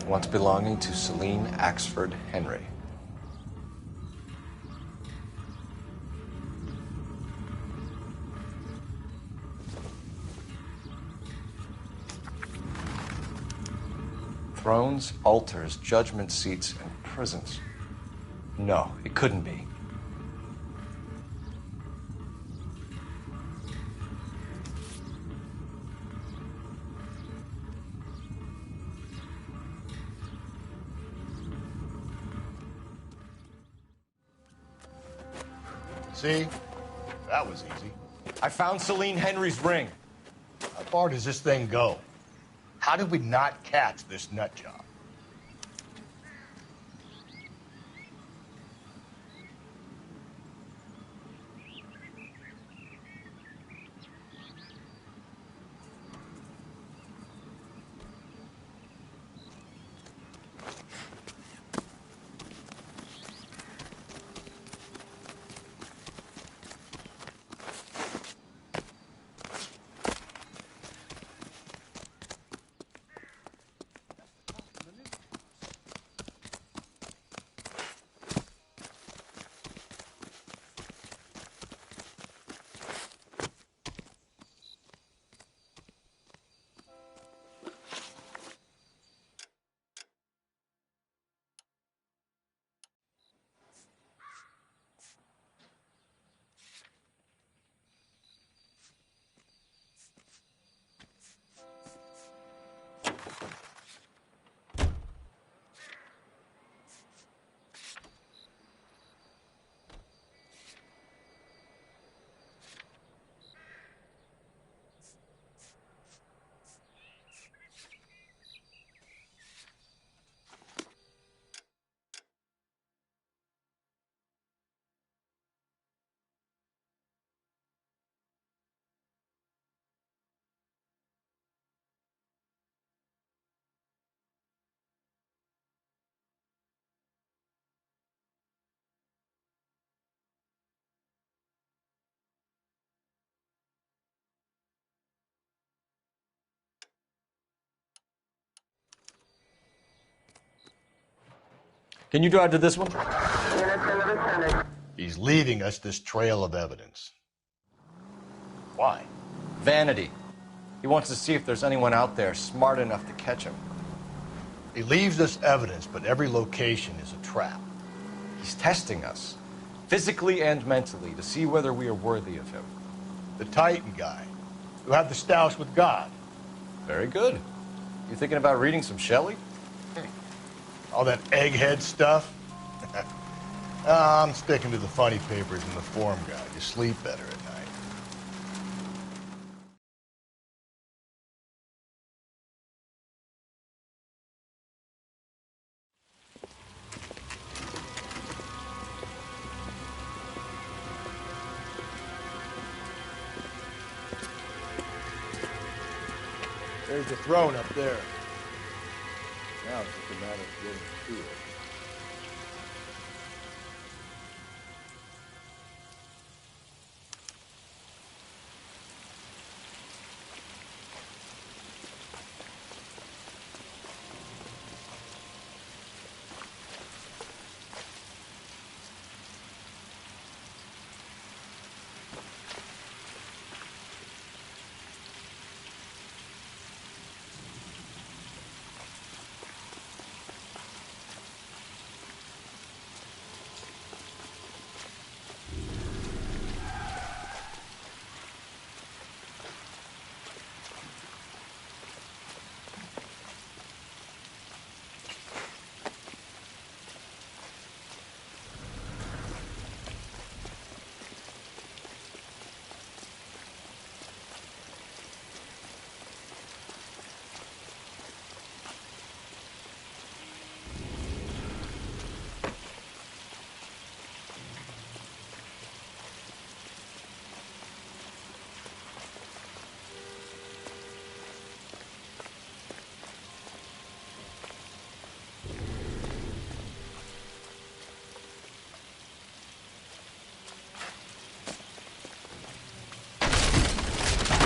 once belonging to Celine Axford Henry. Thrones, altars, judgment seats, and prisons. No, it couldn't be. See? That was easy. I found Celine Henry's ring. How far does this thing go? How did we not catch this nut job? Can you drive to this one? He's leaving us this trail of evidence. Why? Vanity. He wants to see if there's anyone out there smart enough to catch him. He leaves us evidence, but every location is a trap. He's testing us, physically and mentally, to see whether we are worthy of him. The Titan guy, who had the stoush with God. Very good. You thinking about reading some Shelley? All that egghead stuff? I'm sticking to the funny papers and the form guide. You sleep better at night. There's the throne up there. Now it's just a matter of getting to it.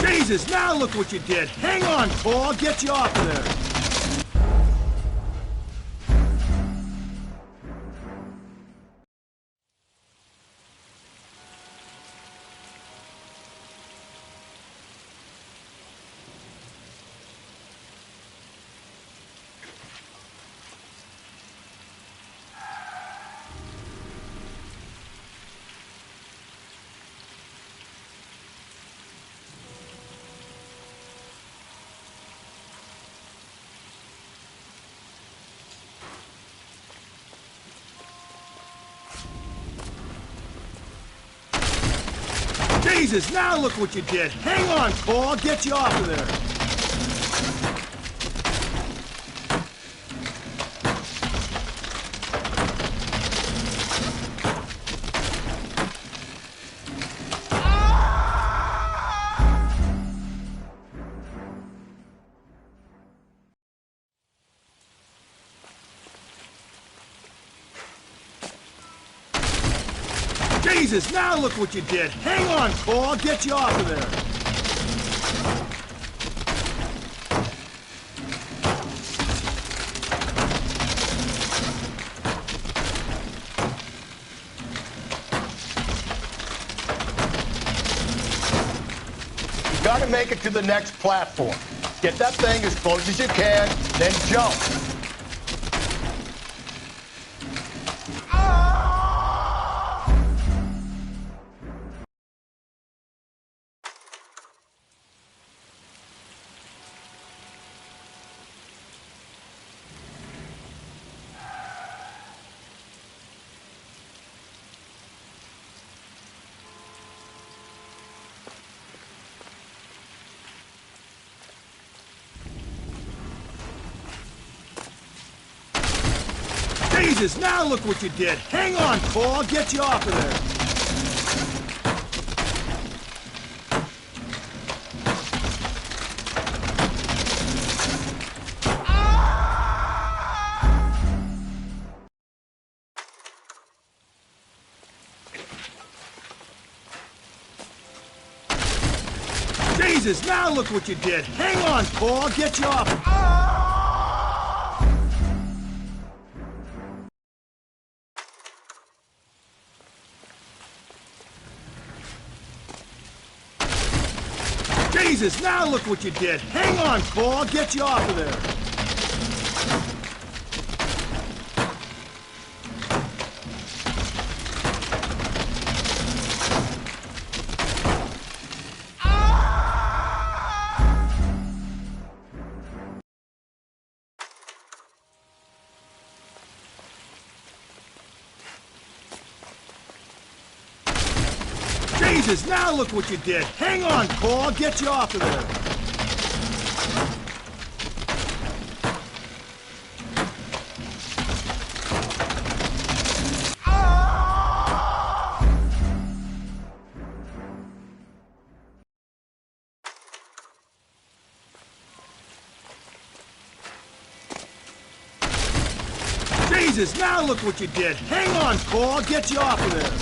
Jesus, now look what you did. Hang on, Cole. I'll get you off of there. Jesus, now look what you did. Hang on, Cole. I'll get you off of there. Jesus, now look what you did. Hang on, Cole. I'll get you off of there. You gotta make it to the next platform. Get that thing as close as you can, then jump. Jesus, now look what you did. Hang on, Cole. I'll get you off of there. Jesus, now look what you did. Hang on, Cole. I'll get you off. Jesus, now look what you did. Hang on, Cole. I'll get you off of there. Jesus, now look what you did. Hang on, Cole. I'll get you off of there. Jesus, now look what you did. Hang on, Cole. I'll get you off of there.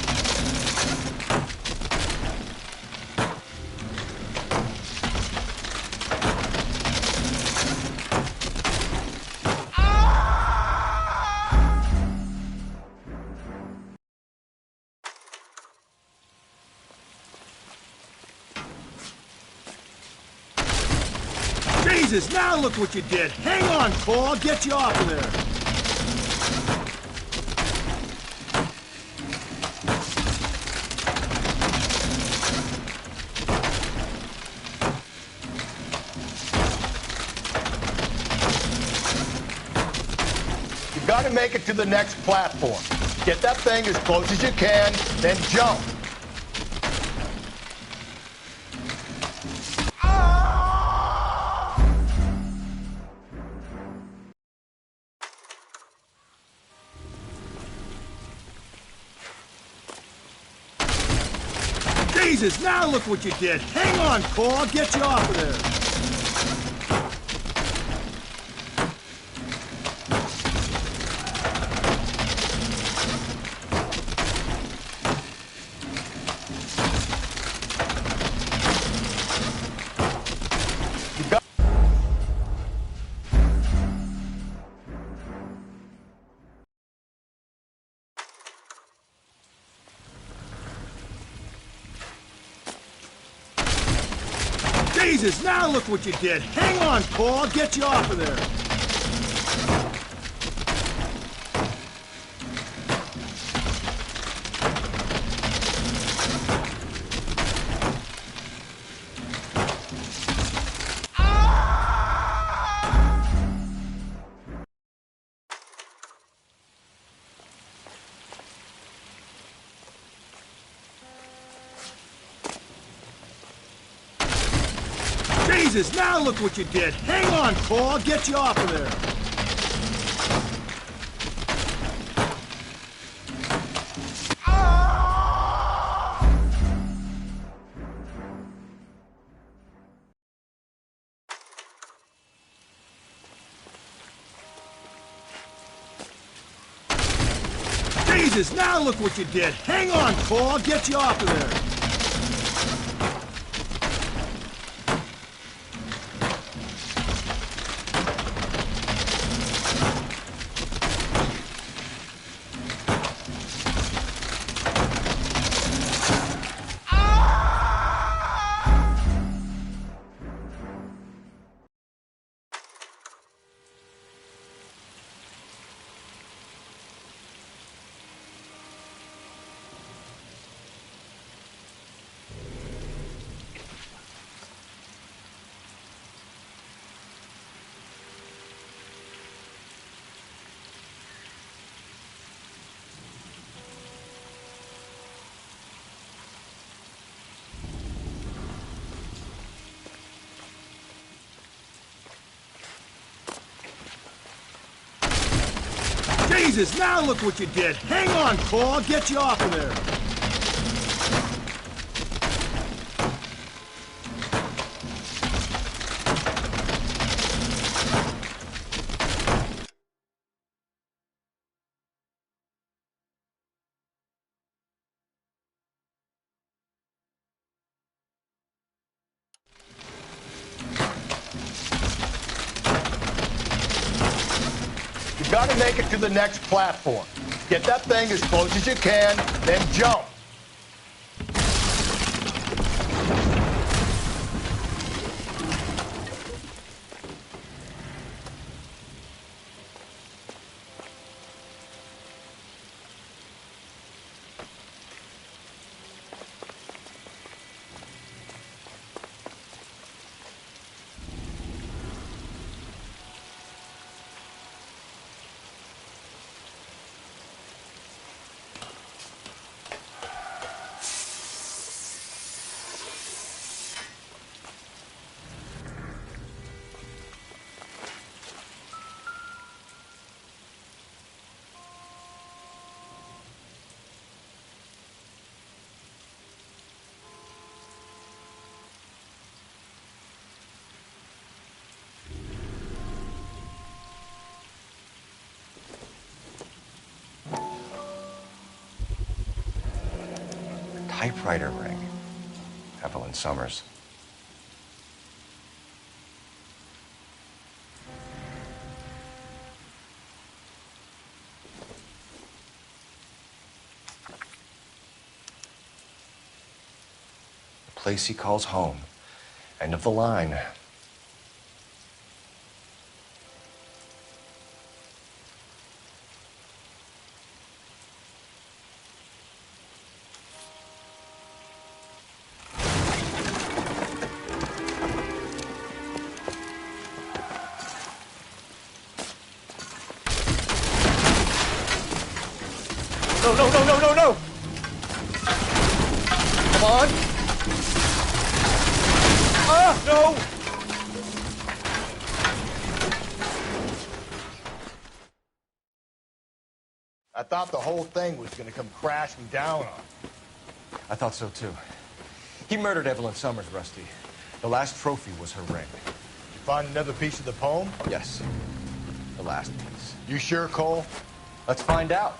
Jesus, now look what you did. Hang on, Cole. I'll get you off of there. You gotta make it to the next platform. Get that thing as close as you can, then jump. Jesus, now look what you did. Hang on, Cole. I'll get you off of there. Jesus, now look what you did. Hang on, Cole. I'll get you off of there. Jesus, now look what you did. Hang on, Cole. I'll get you off of there. Jesus, now look what you did. Hang on, Cole. I'll get you off of there. Jesus, now look what you did. Hang on, Cole. I'll get you off of there. You gotta make it to the next platform. Get that thing as close as you can, then jump. Typewriter ring. Evelyn Summers. The place he calls home. End of the line. No! Come on! Ah, no! I thought the whole thing was gonna come crashing down on him. I thought so too. He murdered Evelyn Summers, Rusty. The last trophy was her ring. Did you find another piece of the poem? Yes. The last piece. You sure, Cole? Let's find out.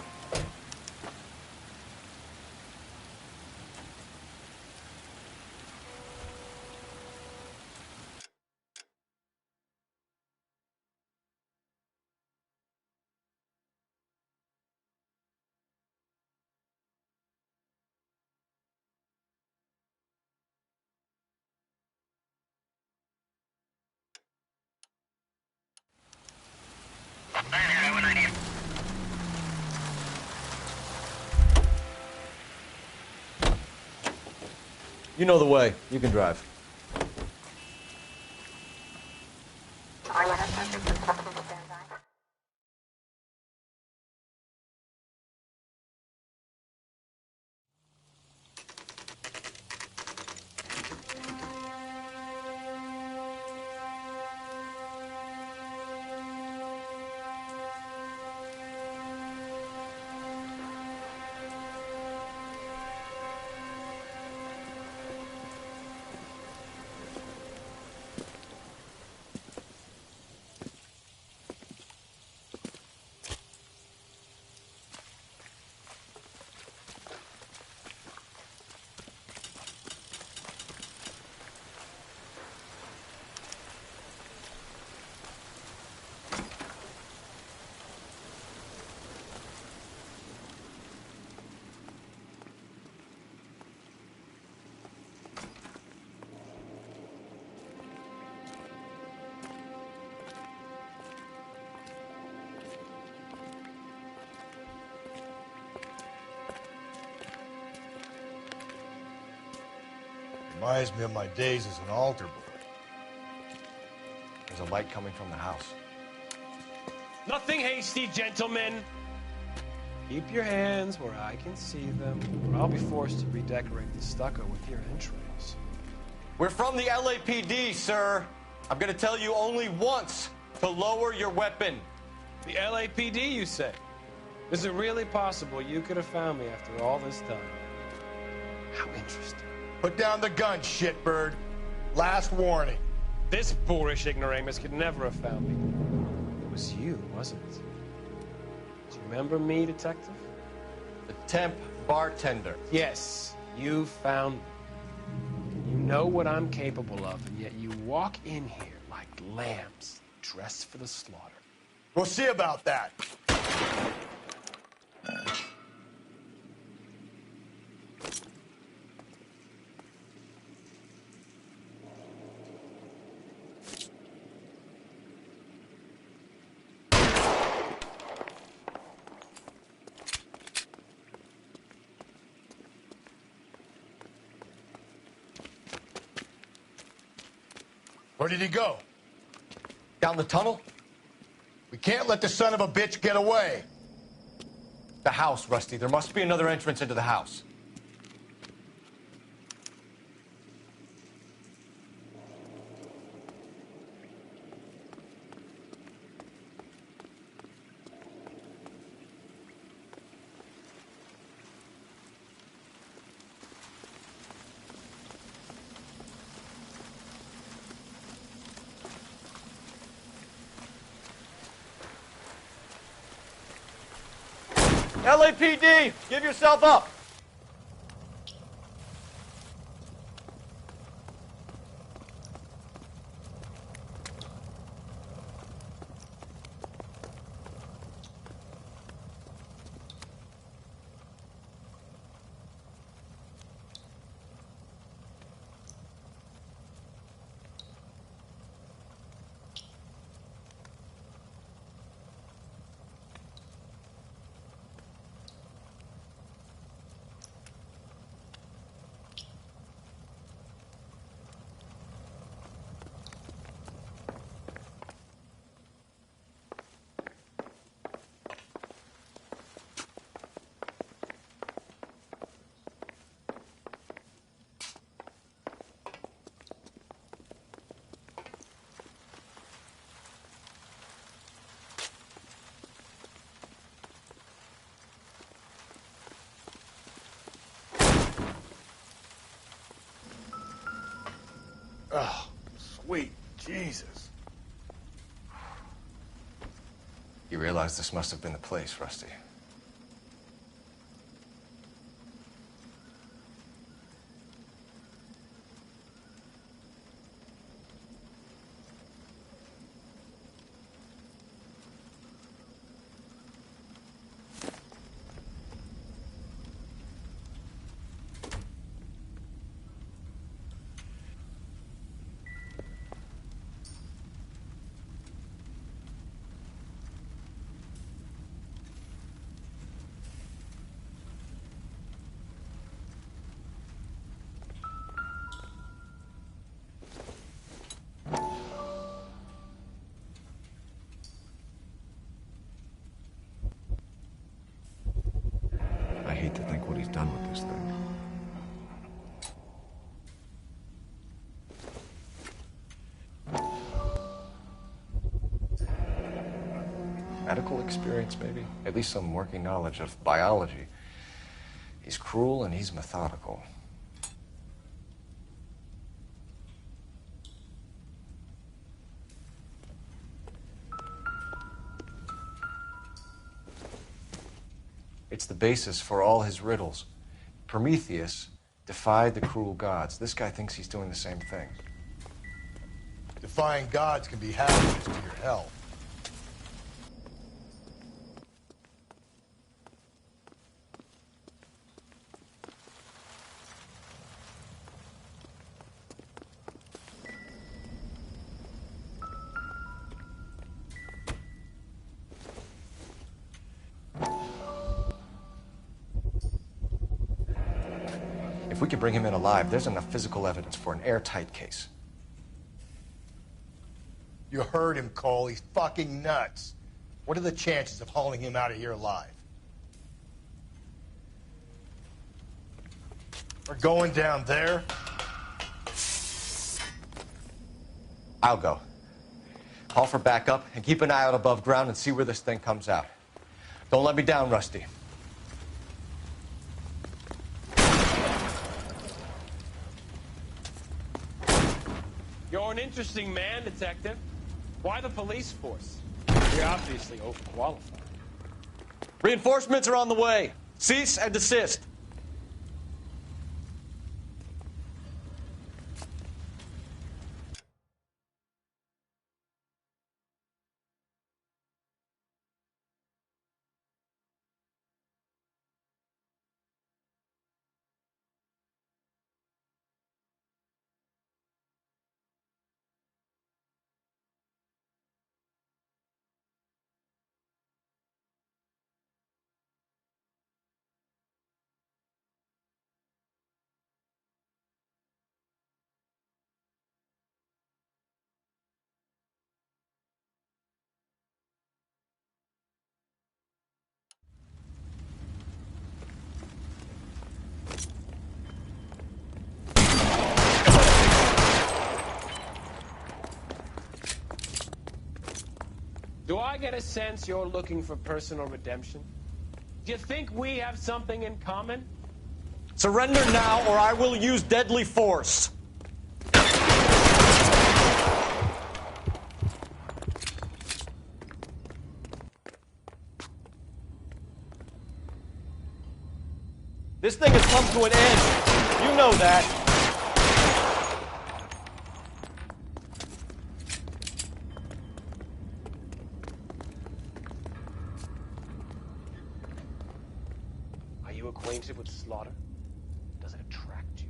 You know the way. You can drive. Reminds me of my days as an altar boy. There's a light coming from the house. Nothing hasty, gentlemen. Keep your hands where I can see them, or I'll be forced to redecorate the stucco with your entrails. We're from the LAPD, sir. I'm gonna tell you only once to lower your weapon. The LAPD, you say? Is it really possible you could have found me after all this time? How interesting. Put down the gun, shitbird. Last warning. This boorish ignoramus could never have found me. It was you, wasn't it? Do you remember me, detective? The temp bartender. Yes, you found me. You know what I'm capable of, and yet you walk in here like lambs dressed for the slaughter. We'll see about that. Where did he go? Down the tunnel? We can't let the son of a bitch get away. The house, Rusty. There must be another entrance into the house. LAPD, give yourself up. Oh, sweet Jesus. You realize this must have been the place, Rusty. I hate to think what he's done with this thing. Medical experience, maybe? At least some working knowledge of biology. He's cruel and he's methodical. It's the basis for all his riddles. Prometheus defied the cruel gods. This guy thinks he's doing the same thing. Defying gods can be hazardous to your health. If If we could bring him in alive, there's enough physical evidence for an airtight case. You heard him, Cole. He's fucking nuts. What are the chances of hauling him out of here alive? We're going down there. I'll go. Call for backup and keep an eye out above ground and see where this thing comes out. Don't let me down, Rusty. You're an interesting man, Detective. Why the police force? You're obviously overqualified. Reinforcements are on the way. Cease and desist. Do I get a sense you're looking for personal redemption? Do you think we have something in common? Surrender now, or I will use deadly force. This thing has come to an end. You know that. Are you acquainted with slaughter? Does it attract you?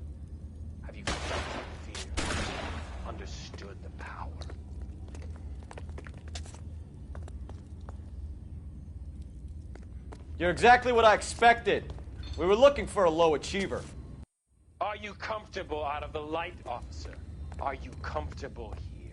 Have you felt the fear? Understood the power? You're exactly what I expected. We were looking for a low achiever. Are you comfortable out of the light, officer? Are you comfortable here?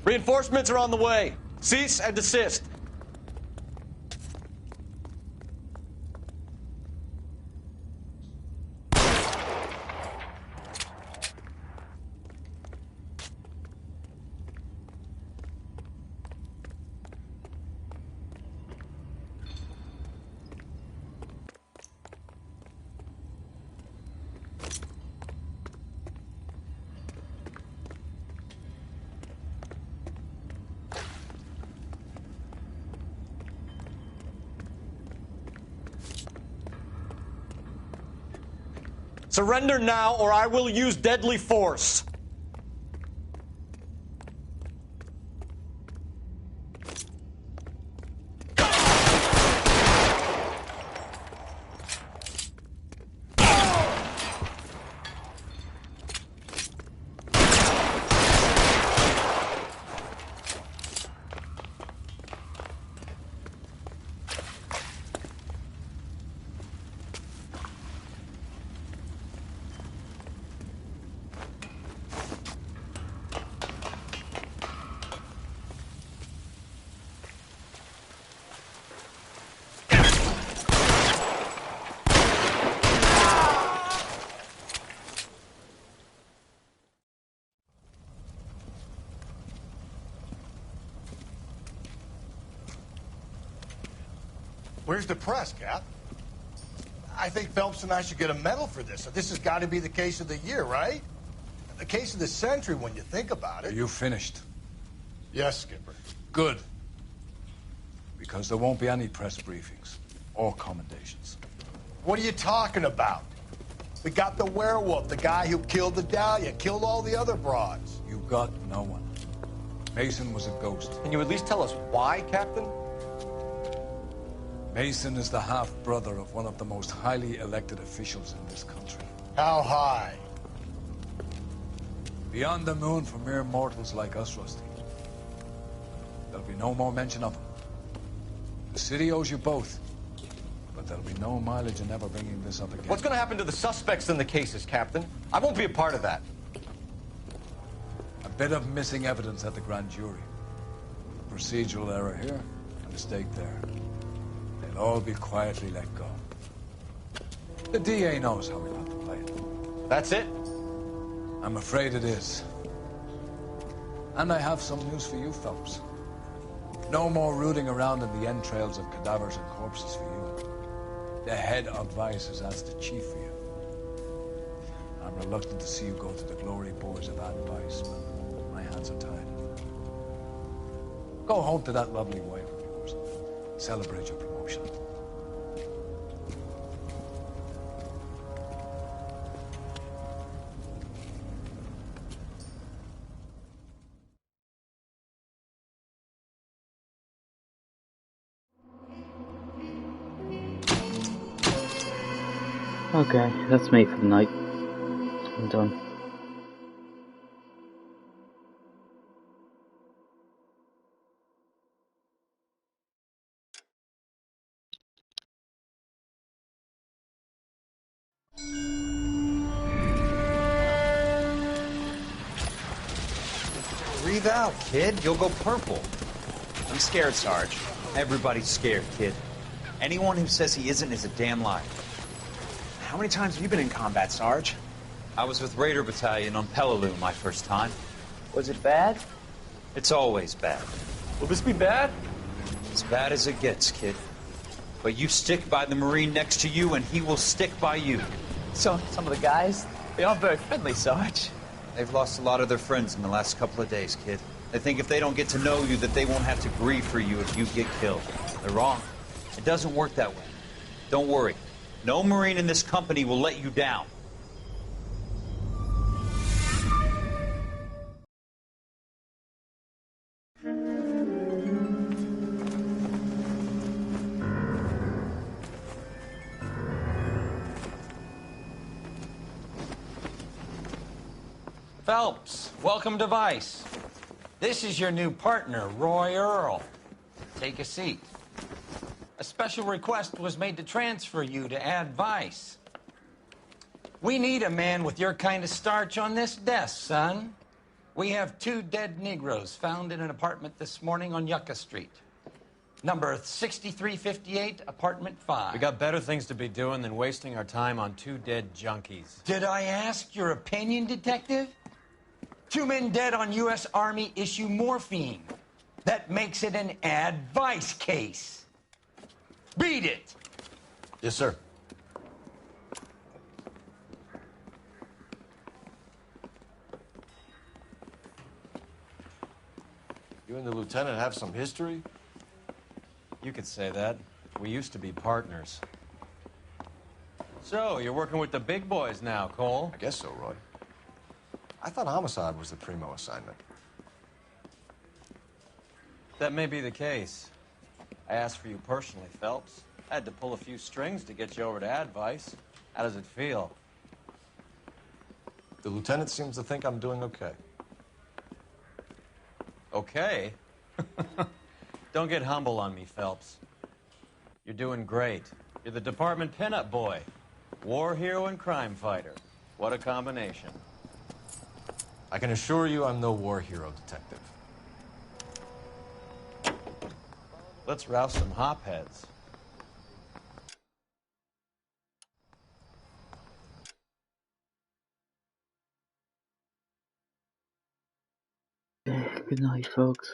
Reinforcements are on the way. Cease and desist. Surrender now, or I will use deadly force. Where's the press, Cap? I think Phelps and I should get a medal for this. This has got to be the case of the year, right? The case of the century when you think about it. Are you finished? Yes, Skipper. Good. Because there won't be any press briefings or commendations. What are you talking about? We got the werewolf, the guy who killed the Dahlia, killed all the other broads. You got no one. Mason was a ghost. Can you at least tell us why, Captain? Mason is the half-brother of one of the most highly elected officials in this country. How high? Beyond the moon for mere mortals like us, Rusty. be no more mention of him. The city owes you both, but there'll be no mileage in ever bringing this up again. What's going to happen to the suspects in the cases, Captain? I won't be a part of that. A bit of missing evidence at the grand jury. A procedural error here, a mistake there. They'll all be quietly let go. The DA knows how we'll have to play it. That's it? I'm afraid it is. And I have some news for you, Phelps. No more rooting around in the entrails of cadavers and corpses for you. The head of Vice has asked the chief for you. I'm reluctant to see you go to the glory boards of advice, but my hands are tied. Go home to that lovely wife of yours. Celebrate your promotion. Okay, that's me for the night. I'm done. Breathe out, kid. You'll go purple. I'm scared, Sarge. Everybody's scared, kid. Anyone who says he isn't is a damn liar. How many times have you been in combat, Sarge? I was with Raider Battalion on Peleliu my first time. Was it bad? It's always bad. Will this be bad? As bad as it gets, kid. But you stick by the Marine next to you, and he will stick by you. So, some of the guys, they aren't very friendly, Sarge. They've lost a lot of their friends in the last couple of days, kid. They think if they don't get to know you, that they won't have to grieve for you if you get killed. They're wrong. It doesn't work that way. Don't worry. No Marine in this company will let you down. Phelps, welcome to Vice. This is your new partner, Roy Earl. Take a seat. A special request was made to transfer you to Ad Vice. We need a man with your kind of starch on this desk, son. We have 2 dead Negroes found in an apartment this morning on Yucca Street. Number 6358, apartment 5. We got better things to be doing than wasting our time on 2 dead junkies. Did I ask your opinion, detective? 2 men dead on U.S. Army issue morphine. That makes it an Ad Vice case. Beat it! Yes, sir. You and the lieutenant have some history? You could say that. We used to be partners. So, you're working with the big boys now, Cole? I guess so, Roy. I thought homicide was the primo assignment. That may be the case. I asked for you personally, Phelps. I had to pull a few strings to get you over to Advice. How does it feel? The lieutenant seems to think I'm doing okay. Okay? Don't get humble on me, Phelps. You're doing great. You're the department pinup boy. War hero and crime fighter. What a combination. I can assure you I'm no war hero, detective. Let's rouse some hopheads. Good night, folks.